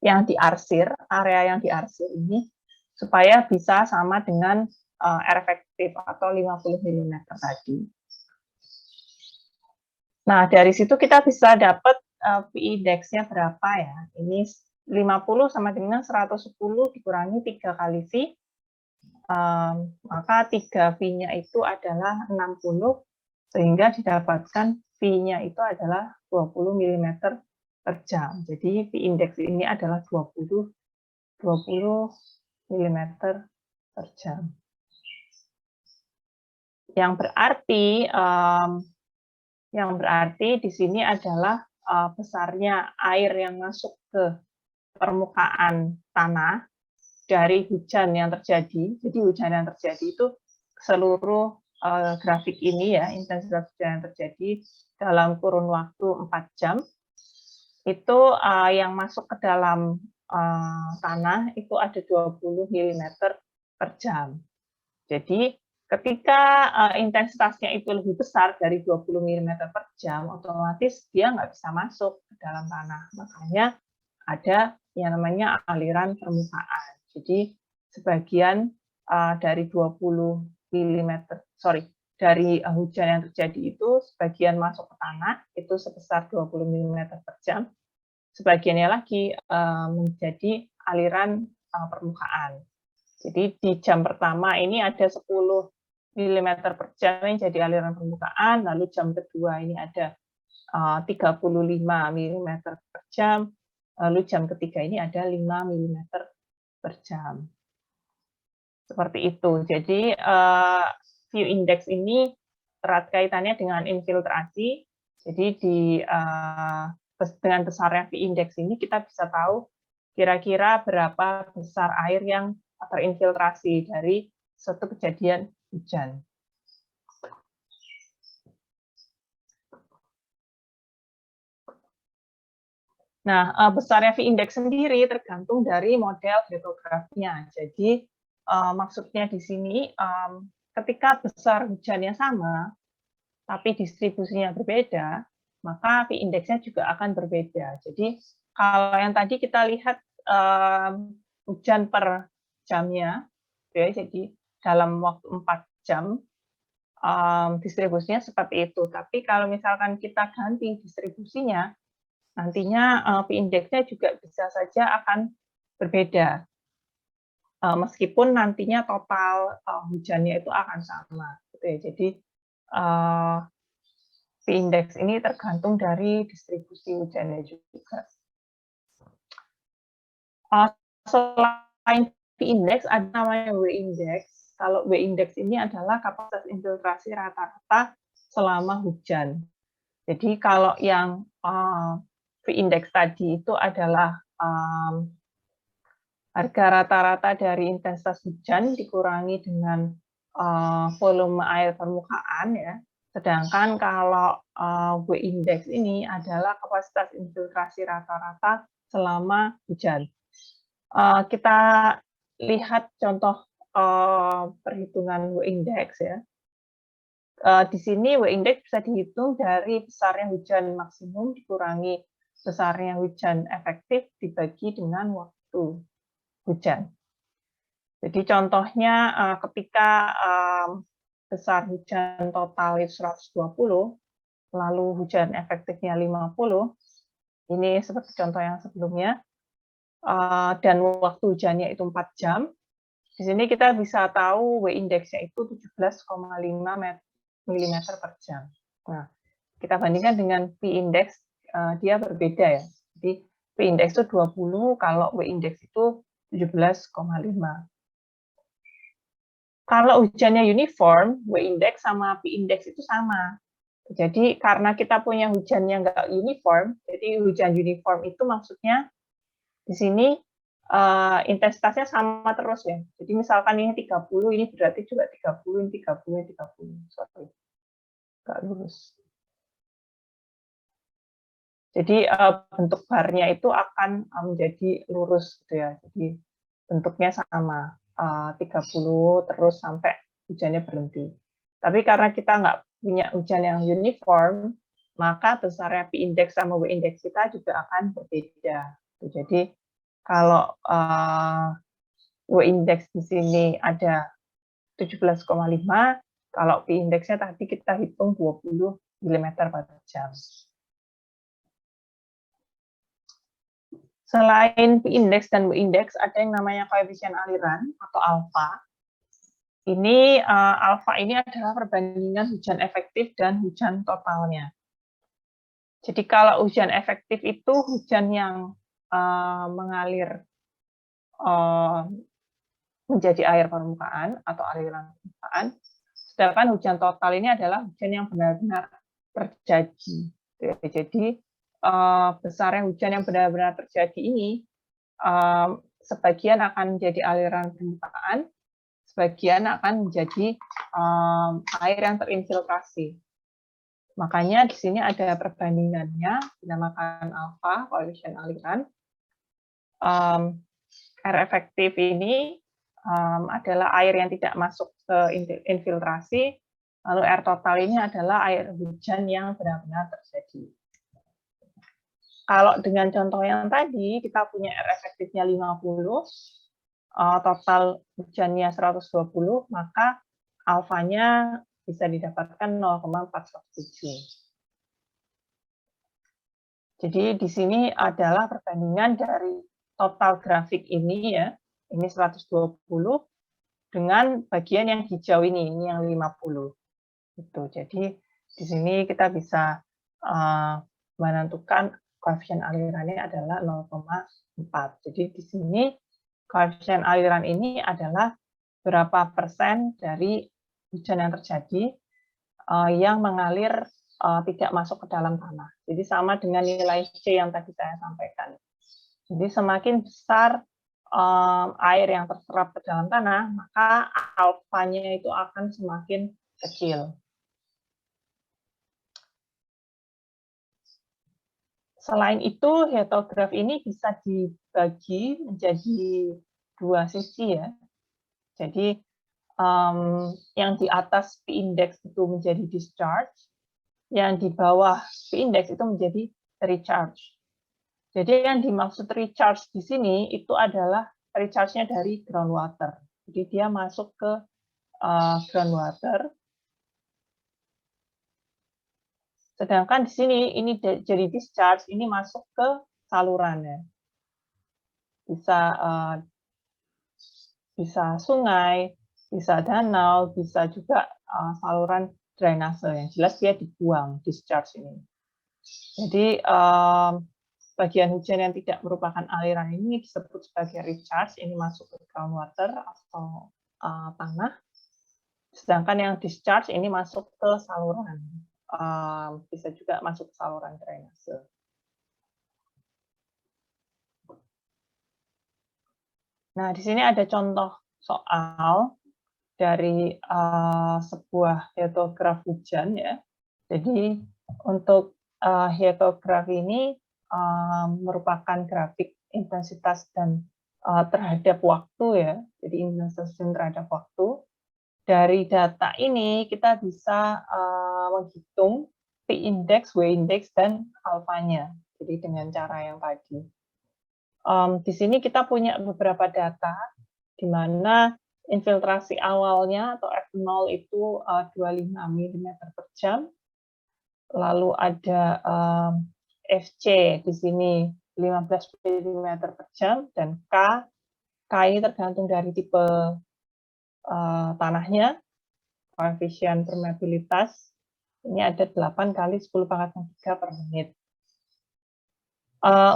yang diarsir, area yang diarsir ini, supaya bisa sama dengan R efektif atau 50 mm tadi. Nah, dari situ kita bisa dapat P-index-nya berapa ya. Ini 50 sama dengan 110 dikurangi 3 kali V, maka 3 V-nya itu adalah 60, sehingga didapatkan V-nya itu adalah 20 mm per jam. Jadi P-index ini adalah 20 mm per jam. Yang berarti di sini adalah besarnya air yang masuk ke permukaan tanah dari hujan yang terjadi. Jadi hujan yang terjadi itu seluruh grafik ini ya, intensitas hujan yang terjadi dalam kurun waktu 4 jam. Itu yang masuk ke dalam tanah itu ada 20 mm per jam. Jadi ketika intensitasnya itu lebih besar dari 20 mm per jam, otomatis dia nggak bisa masuk ke dalam tanah. Makanya ada yang namanya aliran permukaan. Jadi sebagian dari 20 mm, dari hujan yang terjadi itu sebagian masuk ke tanah itu sebesar 20 mm per jam. Sebagiannya lagi menjadi aliran permukaan. Jadi di jam pertama ini ada 10 mm per jam yang jadi aliran permukaan, lalu jam kedua ini ada 35 mm per jam, lalu jam ketiga ini ada 5 mm per jam. Seperti itu. Jadi view index ini erat kaitannya dengan infiltrasi. Jadi dengan besarnya view index ini kita bisa tahu kira-kira berapa besar air yang terinfiltrasi dari suatu kejadian hujan. Nah, besarnya V-index sendiri tergantung dari model hidrografinya. Jadi, maksudnya di sini, ketika besar hujannya sama, tapi distribusinya berbeda, maka V-index-nya juga akan berbeda. Jadi, kalau yang tadi kita lihat hujan per jamnya, ya, jadi dalam waktu 4 jam, distribusinya seperti itu. Tapi kalau misalkan kita ganti distribusinya, nantinya P-index-nya juga bisa saja akan berbeda. Meskipun nantinya total hujannya itu akan sama. Gitu ya. Jadi P-index ini tergantung dari distribusi hujannya juga. Selain P-index, ada namanya W-index. Kalau W-index ini adalah kapasitas infiltrasi rata-rata selama hujan. Jadi kalau yang V-index tadi itu adalah Harga rata-rata dari intensitas hujan dikurangi dengan volume air permukaan ya. Sedangkan kalau W index ini adalah kapasitas infiltrasi rata-rata selama hujan. Kita lihat contoh perhitungan W index ya. Di sini W index bisa dihitung dari besarnya hujan maksimum dikurangi besarnya hujan efektif dibagi dengan waktu hujan. Jadi contohnya ketika besar hujan total itu 120, lalu hujan efektifnya 50, ini seperti contoh yang sebelumnya, dan waktu hujannya itu 4 jam, di sini kita bisa tahu W indeksnya itu 17,5 mm per jam. Nah, kita bandingkan dengan P index, dia berbeda ya. Jadi P index itu 20, kalau W index itu 17,5. Kalau hujannya uniform, W index sama P index itu sama. Jadi karena kita punya hujan yang nggak uniform, jadi hujan uniform itu maksudnya di sini intensitasnya sama terus ya. Jadi misalkan ini 30, ini berarti juga 30, ini 30, ini 30. Sorry, nggak lurus. Jadi bentuk barnya itu akan menjadi lurus gitu ya. Jadi bentuknya sama. 30 terus sampai hujannya berhenti. Tapi karena kita nggak punya hujan yang uniform, maka besarnya P index sama W index kita juga akan berbeda. Jadi kalau W index di sini ada 17,5, kalau P index-nya tadi kita hitung 20 mm per jam. Selain P index dan W index, ada yang namanya koefisien aliran atau alfa. Ini alfa ini adalah perbandingan hujan efektif dan hujan totalnya. Jadi kalau hujan efektif itu hujan yang mengalir menjadi air permukaan atau aliran permukaan. Sedangkan hujan total ini adalah hujan yang benar-benar terjadi. Jadi besarnya hujan yang benar-benar terjadi ini sebagian akan menjadi aliran permukaan, sebagian akan menjadi air yang terinfiltrasi. Makanya di sini ada perbandingannya, dinamakan alfa, koefisien aliran. Air efektif ini adalah air yang tidak masuk ke infiltrasi, lalu air total ini adalah air hujan yang benar-benar terjadi. Kalau dengan contoh yang tadi, kita punya air efektifnya 50, total hujannya 120, maka alfanya bisa didapatkan 0,417. Jadi di sini adalah perbandingan dari total grafik ini ya, ini 120 dengan bagian yang hijau ini yang 50. Gitu. Jadi di sini kita bisa menentukan koefisien alirannya adalah 0,4. Jadi di sini koefisien aliran ini adalah berapa persen dari hujan yang terjadi yang mengalir tidak masuk ke dalam tanah. Jadi sama dengan nilai C yang tadi saya sampaikan. Jadi semakin besar air yang terserap ke dalam tanah, maka alfanya itu akan semakin kecil. Selain itu, heterograf ini bisa dibagi menjadi dua sisi ya. Jadi yang di atas P index itu menjadi discharge, yang di bawah P index itu menjadi recharge. Jadi yang dimaksud recharge di sini itu adalah recharge-nya dari groundwater. Jadi dia masuk ke groundwater. Sedangkan di sini ini jadi discharge, ini masuk ke salurannya. Bisa sungai, bisa danau, bisa juga saluran drainase. Yang jelas dia dibuang discharge ini. Jadi bagian hujan yang tidak merupakan aliran ini disebut sebagai recharge, ini masuk ke groundwater atau tanah. Sedangkan yang discharge ini masuk ke saluran, bisa juga masuk ke saluran drainase. Nah, di sini ada contoh soal dari sebuah hiatograf hujan ya. Jadi untuk hiatograf ini merupakan grafik intensitas dan terhadap waktu ya. Jadi intensitas terhadap waktu. Dari data ini kita bisa menghitung P-index, W-index, dan alfanya. Jadi dengan cara yang tadi. Di sini kita punya beberapa data di mana infiltrasi awalnya atau F0 itu 25 mm per jam. Lalu ada FC di sini 15 mm per jam dan K ini tergantung dari tipe tanahnya, koefisien permeabilitas. Ini ada 8 kali 10⁻³ per menit.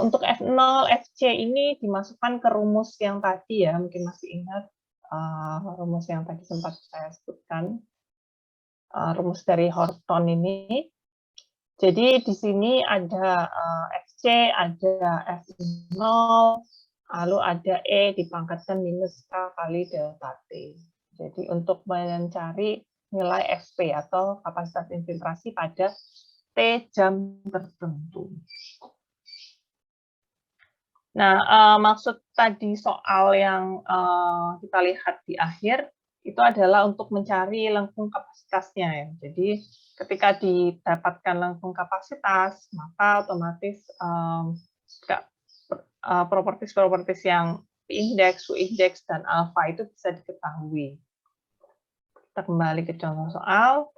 Untuk F0, FC ini dimasukkan ke rumus yang tadi ya, mungkin masih ingat rumus yang tadi sempat saya sebutkan, rumus dari Horton ini. Jadi di sini ada FC, ada F0, lalu ada E dipangkatkan minus K kali delta T. Jadi untuk mencari nilai FP atau kapasitas infiltrasi pada T jam tertentu. Nah, maksud tadi soal yang kita lihat di akhir, itu adalah untuk mencari lengkung kapasitasnya ya. Jadi ketika didapatkan lengkung kapasitas, maka otomatis properties yang P-index, W-index, dan alpha itu bisa diketahui. Kita kembali ke contoh soal.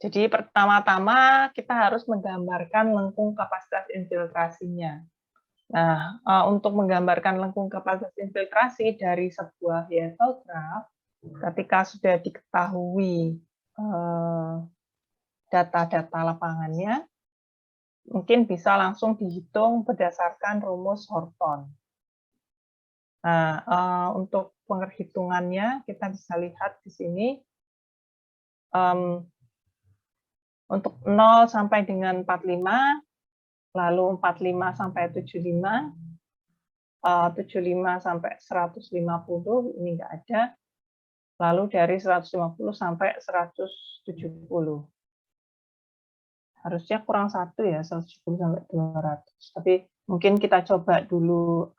Jadi pertama-tama kita harus menggambarkan lengkung kapasitas infiltrasinya. Nah, untuk menggambarkan lengkung kapasitas infiltrasi dari sebuah hiatograf, ketika sudah diketahui data-data lapangannya, mungkin bisa langsung dihitung berdasarkan rumus Horton. Nah, untuk penghitungannya kita bisa lihat di sini. Untuk 0 sampai dengan 45, lalu 45 sampai 75, 75 sampai 150, ini enggak ada. Lalu dari 150 sampai 170. Harusnya kurang 1 ya, 170 sampai 200. Tapi mungkin kita coba dulu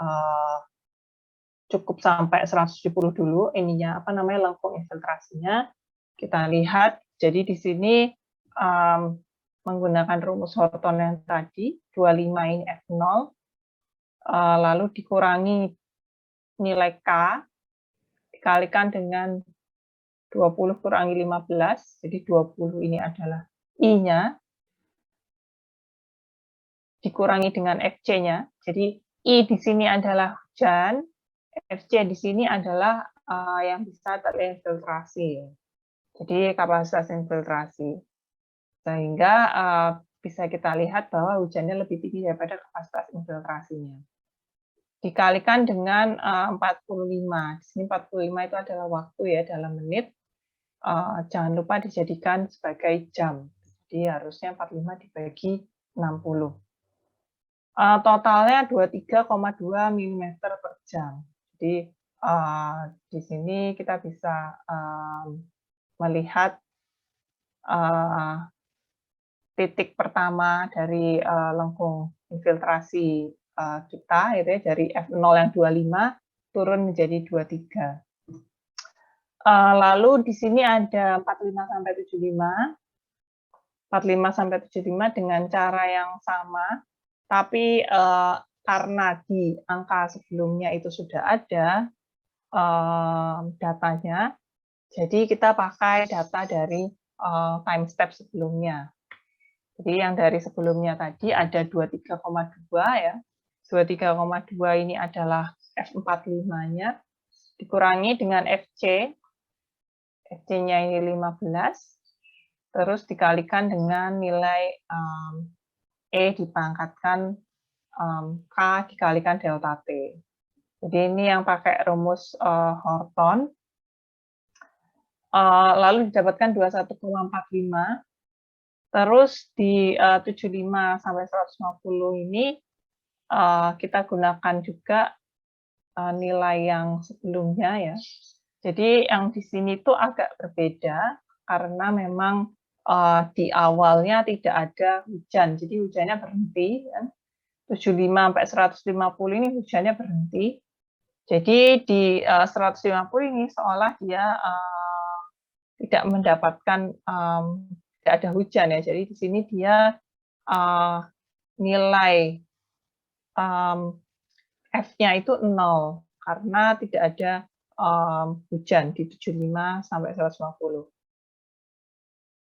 cukup sampai 170 dulu, ininya apa namanya lengkung infiltrasinya. Kita lihat, jadi di sini menggunakan rumus Horton yang tadi, 25 ini F0, lalu dikurangi nilai K, dikalikan dengan 20 kurangi 15, jadi 20 ini adalah I-nya, dikurangi dengan FC-nya, jadi I di sini adalah hujan, FC di sini adalah yang bisa terinfiltrasi, jadi kapasitas infiltrasi. Sehingga bisa kita lihat bahwa hujannya lebih tinggi daripada kapasitas infiltrasinya. Dikalikan dengan 45. Di sini 45 itu adalah waktu ya dalam menit. Jangan lupa dijadikan sebagai jam. Jadi harusnya 45 dibagi 60. Totalnya 23,2 mm per jam. Jadi di sini kita bisa melihat titik pertama dari lengkung infiltrasi kita, itu ya, dari F0 yang 25 turun menjadi 23. Lalu di sini ada 45 sampai 75. 45 sampai 75 dengan cara yang sama, tapi karena di angka sebelumnya itu sudah ada datanya, jadi kita pakai data dari time step sebelumnya. Jadi yang dari sebelumnya tadi ada 23,2 ya. 23,2 ini adalah F45-nya, dikurangi dengan FC, FC-nya ini 15, terus dikalikan dengan nilai E dipangkatkan K dikalikan delta T. Jadi ini yang pakai rumus Horton. Lalu didapatkan 21,45. Terus di 75 sampai 150 ini kita gunakan juga nilai yang sebelumnya ya. Jadi yang di sini tuh agak berbeda karena memang di awalnya tidak ada hujan, jadi hujannya berhenti kan. 75 sampai 150 ini hujannya berhenti. Jadi di 150 ini seolah dia tidak mendapatkan tidak ada hujan ya. Jadi di sini dia nilai F-nya itu 0 karena tidak ada hujan di 75 sampai 150.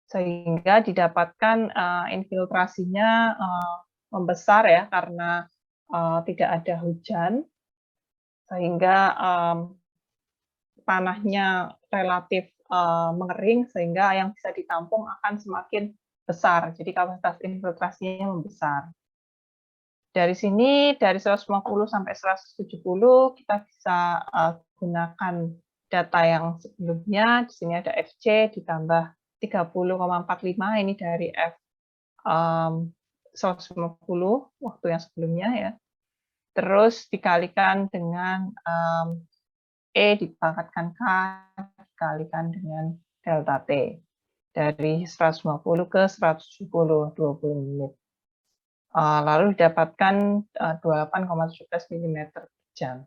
Sehingga didapatkan infiltrasinya membesar ya karena tidak ada hujan, sehingga tanahnya relatif mengering, sehingga yang bisa ditampung akan semakin besar. Jadi kapasitas infiltrasinya membesar. Dari sini, dari 150 sampai 170, kita bisa gunakan data yang sebelumnya. Di sini ada FC ditambah 30,45, ini dari F 150 waktu yang sebelumnya ya. Terus dikalikan dengan E dipangkatkan K, dikalikan dengan delta T. Dari 150 ke 170, 20 menit. Lalu didapatkan 28,17 mm per jam.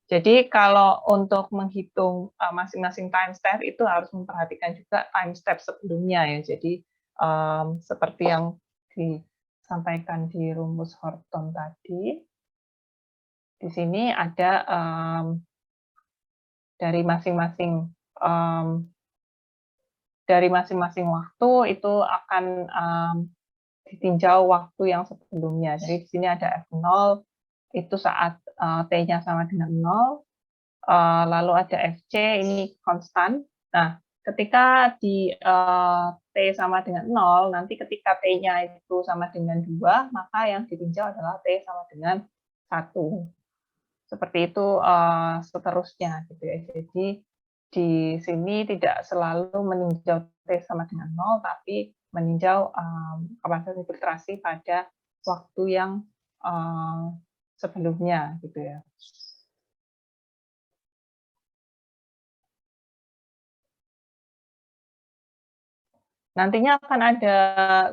Jadi kalau untuk menghitung masing-masing time step itu harus memperhatikan juga time step sebelumnya ya. Jadi seperti yang disampaikan di rumus Horton tadi, di sini ada dari masing-masing waktu itu akan ditinjau waktu yang sebelumnya. Jadi di sini ada F0 itu saat T-nya sama dengan 0, lalu ada FC ini konstan. Nah, ketika di T sama dengan 0, nanti ketika T-nya itu sama dengan 2, maka yang ditinjau adalah T sama dengan 1. Seperti itu seterusnya gitu ya. Jadi di sini tidak selalu meninjau T sama dengan 0, tapi meninjau kapasitas infiltrasi pada waktu yang sebelumnya gitu ya. Nantinya akan ada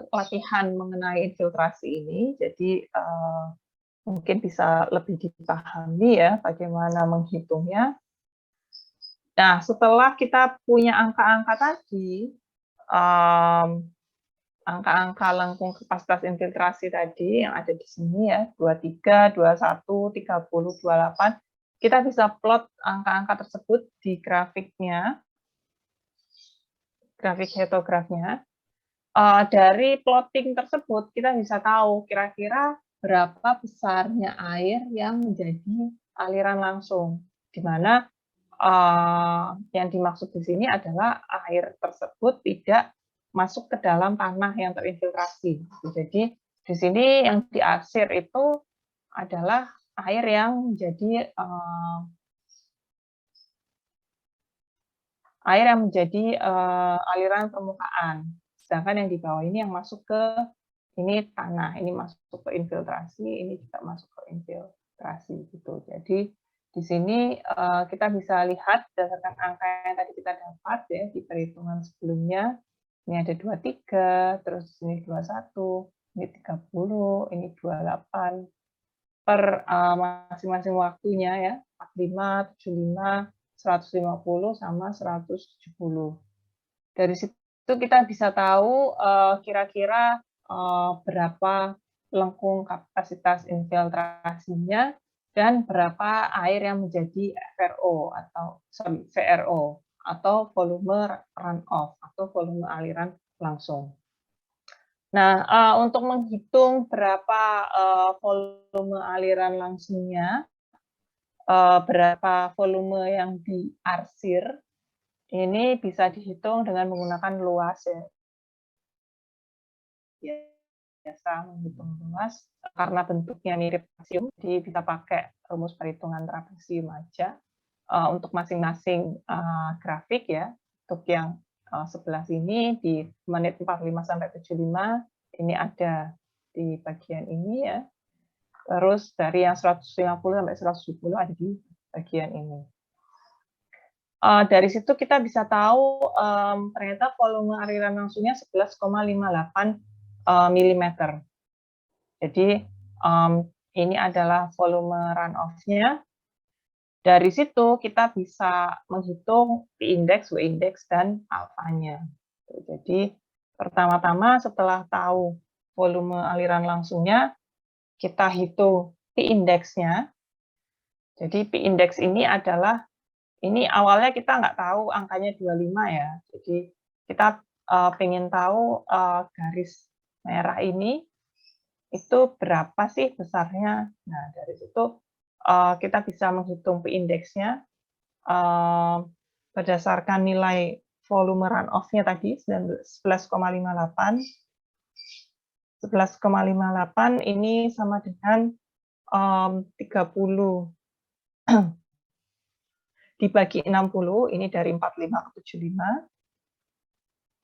latihan mengenai infiltrasi ini, jadi mungkin bisa lebih dipahami ya bagaimana menghitungnya. Nah, setelah kita punya angka-angka tadi, angka-angka lengkung kapasitas infiltrasi tadi yang ada di sini ya, 23, 21, 30, 28, kita bisa plot angka-angka tersebut di grafiknya, grafik hitografnya. Dari plotting tersebut kita bisa tahu kira-kira berapa besarnya air yang menjadi aliran langsung, di mana yang dimaksud di sini adalah air tersebut tidak masuk ke dalam tanah yang terinfiltrasi. Jadi di sini yang diarsir itu adalah air yang menjadi aliran permukaan. Sedangkan yang di bawah ini yang masuk ke ini tanah, ini masuk ke infiltrasi, ini juga masuk ke infiltrasi gitu. Jadi di sini kita bisa lihat berdasarkan angka yang tadi kita dapat ya di perhitungan sebelumnya. Ini ada 23, terus ini 21, ini 30, ini 28 per masing-masing waktunya ya, 45, 75, 150 sama 170. Dari situ kita bisa tahu kira-kira berapa lengkung kapasitas infiltrasinya dan berapa air yang menjadi VRO atau volume runoff atau volume aliran langsung. Nah, untuk menghitung berapa volume aliran langsungnya, berapa volume yang diarsir, ini bisa dihitung dengan menggunakan luas ya. Biasa menghitung luas karena bentuknya mirip trapesium, jadi bisa pakai rumus perhitungan trapesium aja untuk masing-masing grafik ya. Untuk yang sebelah sini di menit 45 sampai 75 ini ada di bagian ini ya. Terus dari yang 150 sampai 170 ada di bagian ini. Dari situ kita bisa tahu ternyata volume aliran langsungnya 11,58 mm. Jadi ini adalah volume runoff-nya. Dari situ kita bisa menghitung P-index, W-index, dan alfanya. Jadi pertama-tama setelah tahu volume aliran langsungnya, kita hitung P-index-nya. Jadi P-index ini adalah, ini awalnya kita nggak tahu angkanya 25 ya. Jadi kita pengen tahu garis merah ini itu berapa sih besarnya. Nah, dari situ kita bisa menghitung P-index-nya berdasarkan nilai volume runoff-nya tadi 11,58. 11,58 ini sama dengan 30 dibagi 60, ini dari 45 ke 75,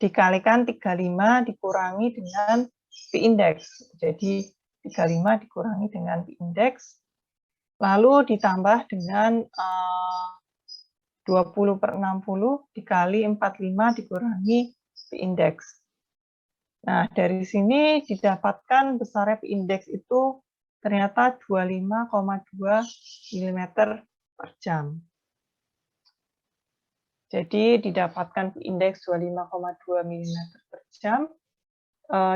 dikalikan 35 dikurangi dengan P-index. Jadi 35 dikurangi dengan P-index, lalu ditambah dengan 20/60 dikali 45 dikurangi P-index. Nah, dari sini didapatkan besarnya P-index itu ternyata 25,2 mm per jam. Jadi didapatkan P-index 25,2 mm per jam.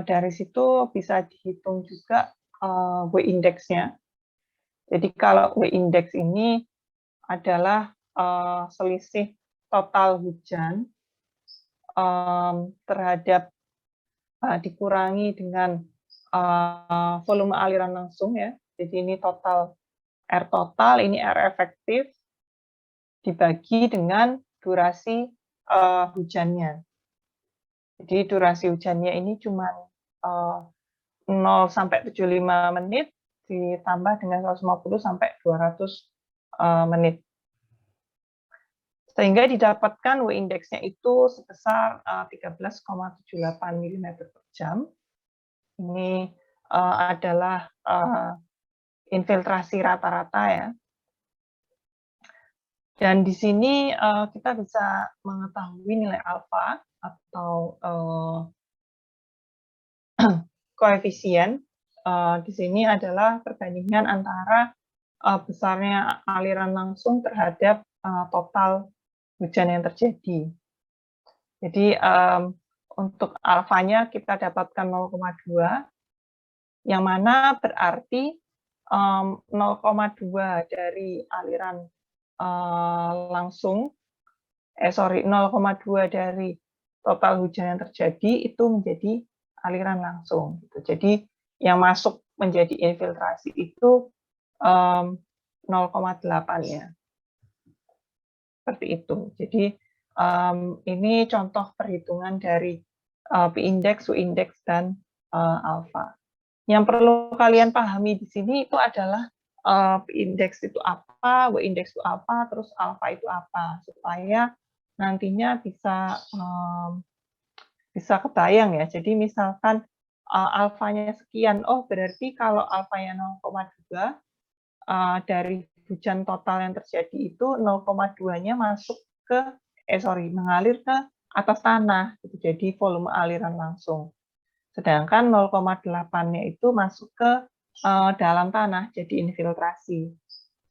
Dari situ bisa dihitung juga W-index-nya. Jadi kalau W-index ini adalah selisih total hujan terhadap dikurangi dengan volume aliran langsung ya. Jadi ini total R total, ini R efektif dibagi dengan durasi hujannya. Jadi durasi hujannya ini cuma 0 sampai 75 menit ditambah dengan 150 sampai 200 menit. Sehingga didapatkan W-index-nya itu sebesar 13,78 mm per jam. Ini adalah infiltrasi rata-rata ya. Dan di sini kita bisa mengetahui nilai alfa atau koefisien. Di sini adalah perbandingan antara besarnya aliran langsung terhadap total hujan yang terjadi. Jadi untuk alfanya kita dapatkan 0,2, yang mana berarti 0,2 dari aliran langsung, 0,2 dari total hujan yang terjadi itu menjadi aliran langsung. Jadi yang masuk menjadi infiltrasi itu 0,8 ya. Seperti itu. Jadi ini contoh perhitungan dari P-index, W-index, dan alfa. Yang perlu kalian pahami di sini itu adalah P-index itu apa, W-index itu apa, terus alfa itu apa, supaya nantinya bisa kebayang ya. Jadi misalkan alfanya sekian, oh berarti kalau alfanya 0,2 dari hujan total yang terjadi itu 0,2-nya masuk ke mengalir ke atas tanah, gitu. Jadi volume aliran langsung. Sedangkan 0,8-nya itu masuk ke dalam tanah, jadi infiltrasi.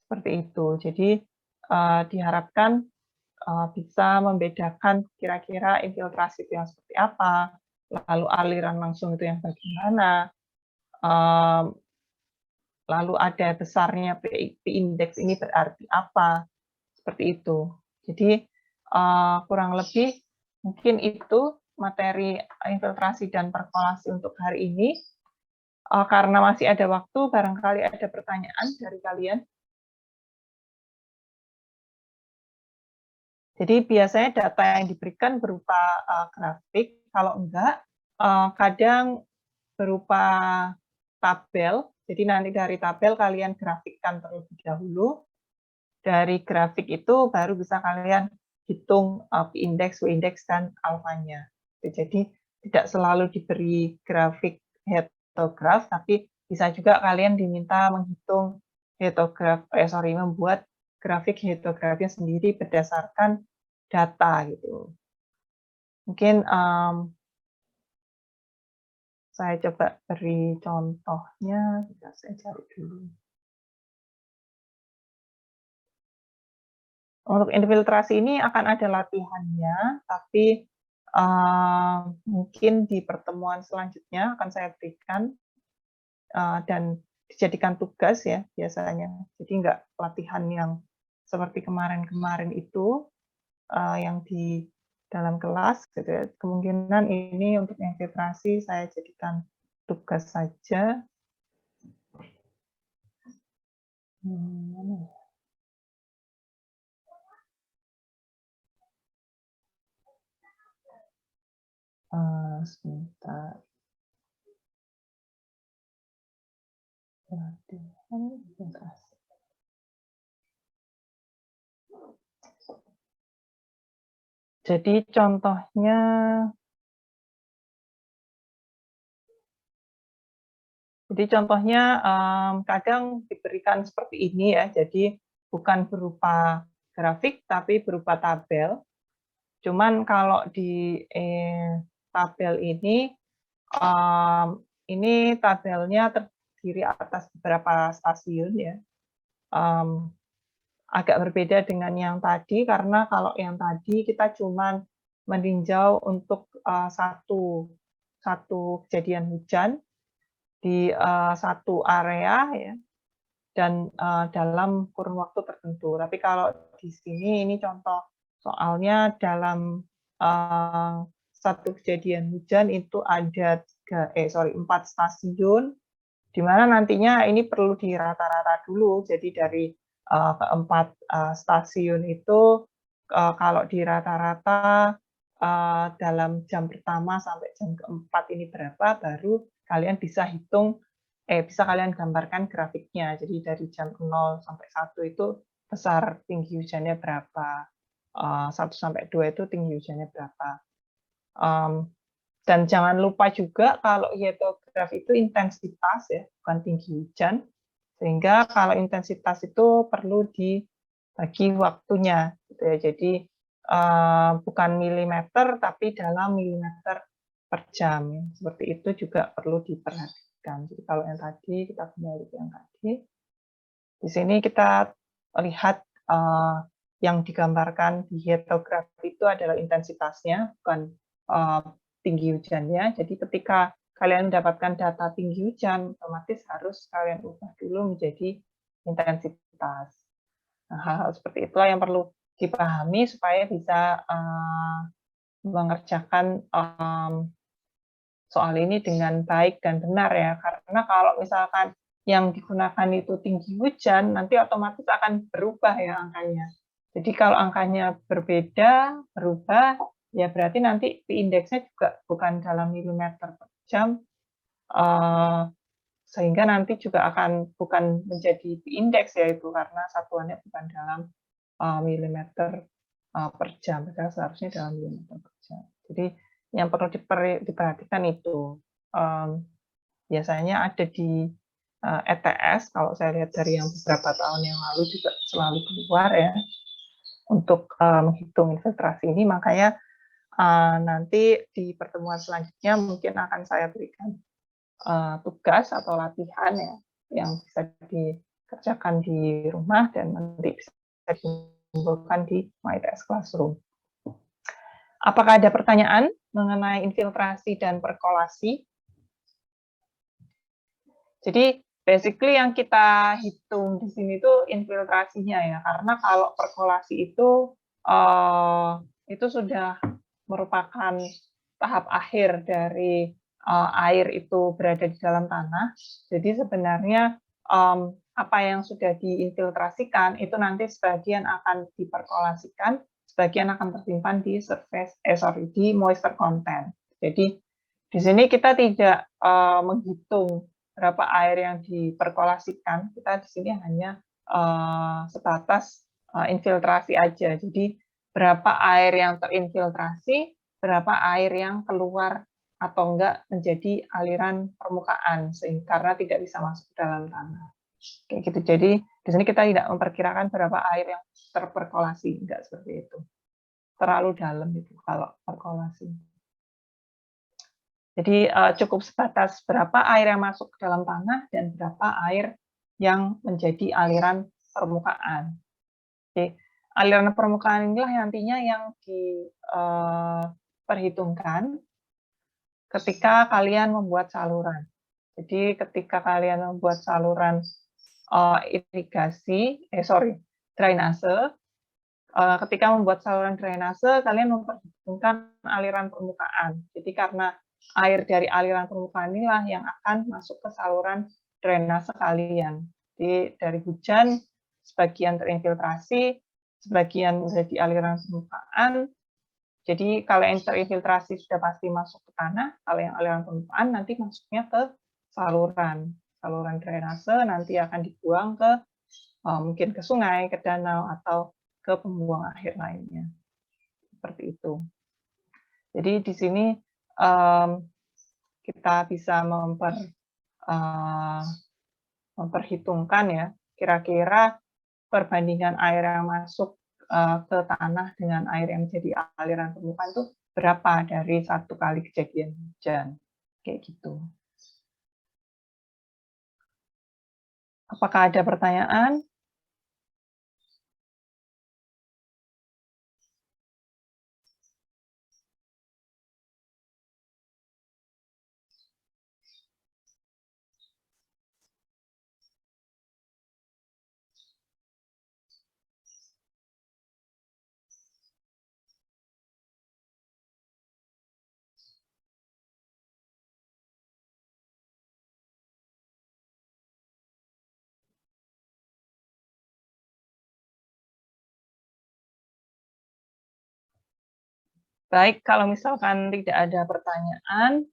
Seperti itu. Jadi diharapkan bisa membedakan kira-kira infiltrasi itu yang seperti apa, lalu aliran langsung itu yang bagaimana, lalu ada besarnya P-index ini berarti apa, seperti itu. Jadi kurang lebih mungkin itu materi infiltrasi dan perkolasi untuk hari ini. Karena masih ada waktu, barangkali ada pertanyaan dari kalian. Jadi biasanya data yang diberikan berupa grafik, kalau enggak, kadang berupa tabel. Jadi nanti dari tabel kalian grafikkan terlebih dahulu. Dari grafik itu baru bisa kalian hitung P-index, W-index, dan alfanya. Jadi tidak selalu diberi grafik head atau graf, tapi bisa juga kalian diminta menghitung membuat grafik hitografinya sendiri berdasarkan data gitu. Mungkin saya coba beri contohnya, bisa saya cari dulu. Untuk infiltrasi ini akan ada latihannya, tapi mungkin di pertemuan selanjutnya akan saya berikan dan dijadikan tugas ya biasanya. Jadi nggak latihan yang seperti kemarin-kemarin itu yang di dalam kelas gitu ya. Kemungkinan ini untuk infiltrasi saya jadikan tugas saja. Sebentar. Jadi contohnya kadang diberikan seperti ini ya. Jadi bukan berupa grafik tapi berupa tabel. Cuman kalau di tabel ini tabelnya terdiri atas beberapa stasiun ya. Agak berbeda dengan yang tadi karena kalau yang tadi kita cuma meninjau untuk satu kejadian hujan di satu area ya dan dalam kurun waktu tertentu. Tapi kalau di sini ini contoh soalnya dalam satu kejadian hujan itu ada 4 stasiun di mana nantinya ini perlu dirata-rata dulu. Jadi dari keempat stasiun itu kalau dirata-rata dalam jam pertama sampai jam keempat ini berapa, baru kalian bisa hitung, bisa kalian gambarkan grafiknya. Jadi dari jam 0 sampai 1 itu besar tinggi hujannya berapa, 1 sampai 2 itu tinggi hujannya berapa. Dan jangan lupa juga kalau hitograf itu intensitas ya, bukan tinggi hujan. Sehingga kalau intensitas itu perlu dibagi waktunya gitu ya. Jadi bukan milimeter tapi dalam milimeter per jam. Seperti itu juga perlu diperhatikan. Jadi kalau yang tadi kita kembali ke yang tadi. Di sini kita lihat yang digambarkan di hitograf itu adalah intensitasnya, bukan tinggi hujannya. Jadi ketika kalian mendapatkan data tinggi hujan, otomatis harus kalian ubah dulu menjadi intensitas. Nah, hal-hal seperti itulah yang perlu dipahami supaya bisa mengerjakan soal ini dengan baik dan benar ya. Karena kalau misalkan yang digunakan itu tinggi hujan, nanti otomatis akan berubah ya angkanya. Jadi kalau angkanya berbeda, berubah, ya berarti nanti P-indeksnya juga bukan dalam milimeter per jam, sehingga nanti juga akan bukan menjadi P-indeks ya itu, karena satuannya bukan dalam milimeter per jam, seharusnya dalam milimeter per jam. Jadi yang perlu diperhatikan itu biasanya ada di ETS, kalau saya lihat dari yang beberapa tahun yang lalu juga selalu keluar ya, untuk menghitung infiltrasi ini. Makanya nanti di pertemuan selanjutnya mungkin akan saya berikan tugas atau latihan ya, yang bisa dikerjakan di rumah dan nanti bisa dikumpulkan di MyTS Classroom. Apakah ada pertanyaan mengenai infiltrasi dan perkolasi? Jadi basically yang kita hitung di sini itu infiltrasinya ya, karena kalau perkolasi itu sudah merupakan tahap akhir dari air itu berada di dalam tanah. Jadi sebenarnya apa yang sudah diinfiltrasikan itu nanti sebagian akan diperkolasikan, sebagian akan tersimpan di di moisture content. Jadi di sini kita tidak menghitung berapa air yang diperkolasikan, kita di sini hanya sebatas infiltrasi aja. Jadi berapa air yang terinfiltrasi, berapa air yang keluar atau enggak menjadi aliran permukaan karena tidak bisa masuk ke dalam tanah. Kayak gitu. Jadi di sini kita tidak memperkirakan berapa air yang terperkolasi, enggak seperti itu. Terlalu dalam itu kalau perkolasi. Jadi cukup sebatas berapa air yang masuk ke dalam tanah dan berapa air yang menjadi aliran permukaan. Oke, aliran permukaan inilah nantinya yang diperhitungkan ketika kalian membuat saluran. Jadi ketika kalian membuat saluran drainase, ketika membuat saluran drainase, kalian memperhitungkan aliran permukaan. Jadi karena air dari aliran permukaan inilah yang akan masuk ke saluran drainase kalian. Jadi dari hujan, sebagian terinfiltrasi, sebagian menjadi aliran permukaan. Jadi kalau yang terinfiltrasi sudah pasti masuk ke tanah, kalau yang aliran permukaan nanti masuknya ke saluran drainase, nanti akan dibuang ke mungkin ke sungai, ke danau, atau ke pembuang akhir lainnya. Seperti itu. Jadi di sini kita bisa memperhitungkan ya, kira-kira perbandingan air yang masuk ke tanah dengan air yang menjadi aliran permukaan itu berapa dari satu kali kejadian hujan. Kayak gitu. Apakah ada pertanyaan? Baik, kalau misalkan tidak ada pertanyaan,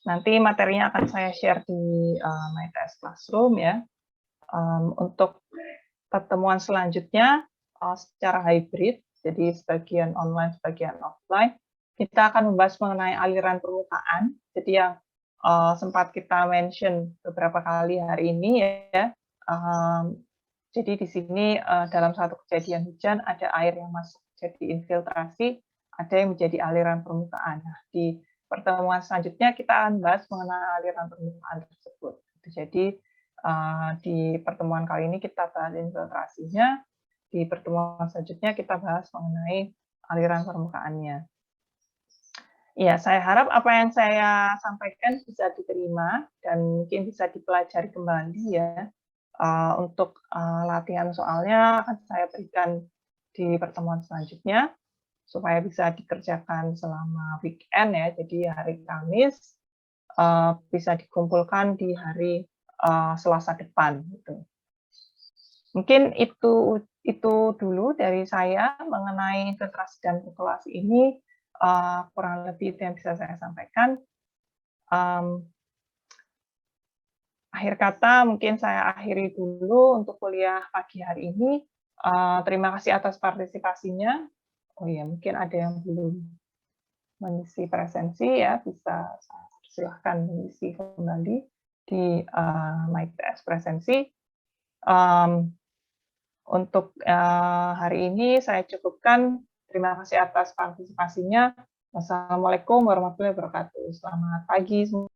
nanti materinya akan saya share di MyTS Classroom ya. Untuk pertemuan selanjutnya secara hybrid, jadi sebagian online, sebagian offline, kita akan membahas mengenai aliran permukaan. Jadi yang sempat kita mention beberapa kali hari ini ya. Jadi di sini dalam satu kejadian hujan ada air yang masuk jadi infiltrasi, ada yang menjadi aliran permukaan. Nah, di pertemuan selanjutnya kita akan bahas mengenai aliran permukaan tersebut. Jadi di pertemuan kali ini kita bahas infiltrasinya, di pertemuan selanjutnya kita bahas mengenai aliran permukaannya. Ya, saya harap apa yang saya sampaikan bisa diterima dan mungkin bisa dipelajari kembali ya. Untuk latihan soalnya akan saya berikan di pertemuan selanjutnya supaya bisa dikerjakan selama weekend ya. Jadi hari Kamis bisa dikumpulkan di hari Selasa depan gitu. Mungkin itu dulu dari saya mengenai infiltrasi dan perkolasi ini, kurang lebih itu yang bisa saya sampaikan. Akhir kata mungkin saya akhiri dulu untuk kuliah pagi hari ini. Terima kasih atas partisipasinya. Oh iya, mungkin ada yang belum mengisi presensi ya, bisa silahkan mengisi kembali di MyTS presensi. Untuk hari ini saya cukupkan. Terima kasih atas partisipasinya. Wassalamualaikum warahmatullahi wabarakatuh. Selamat pagi semua.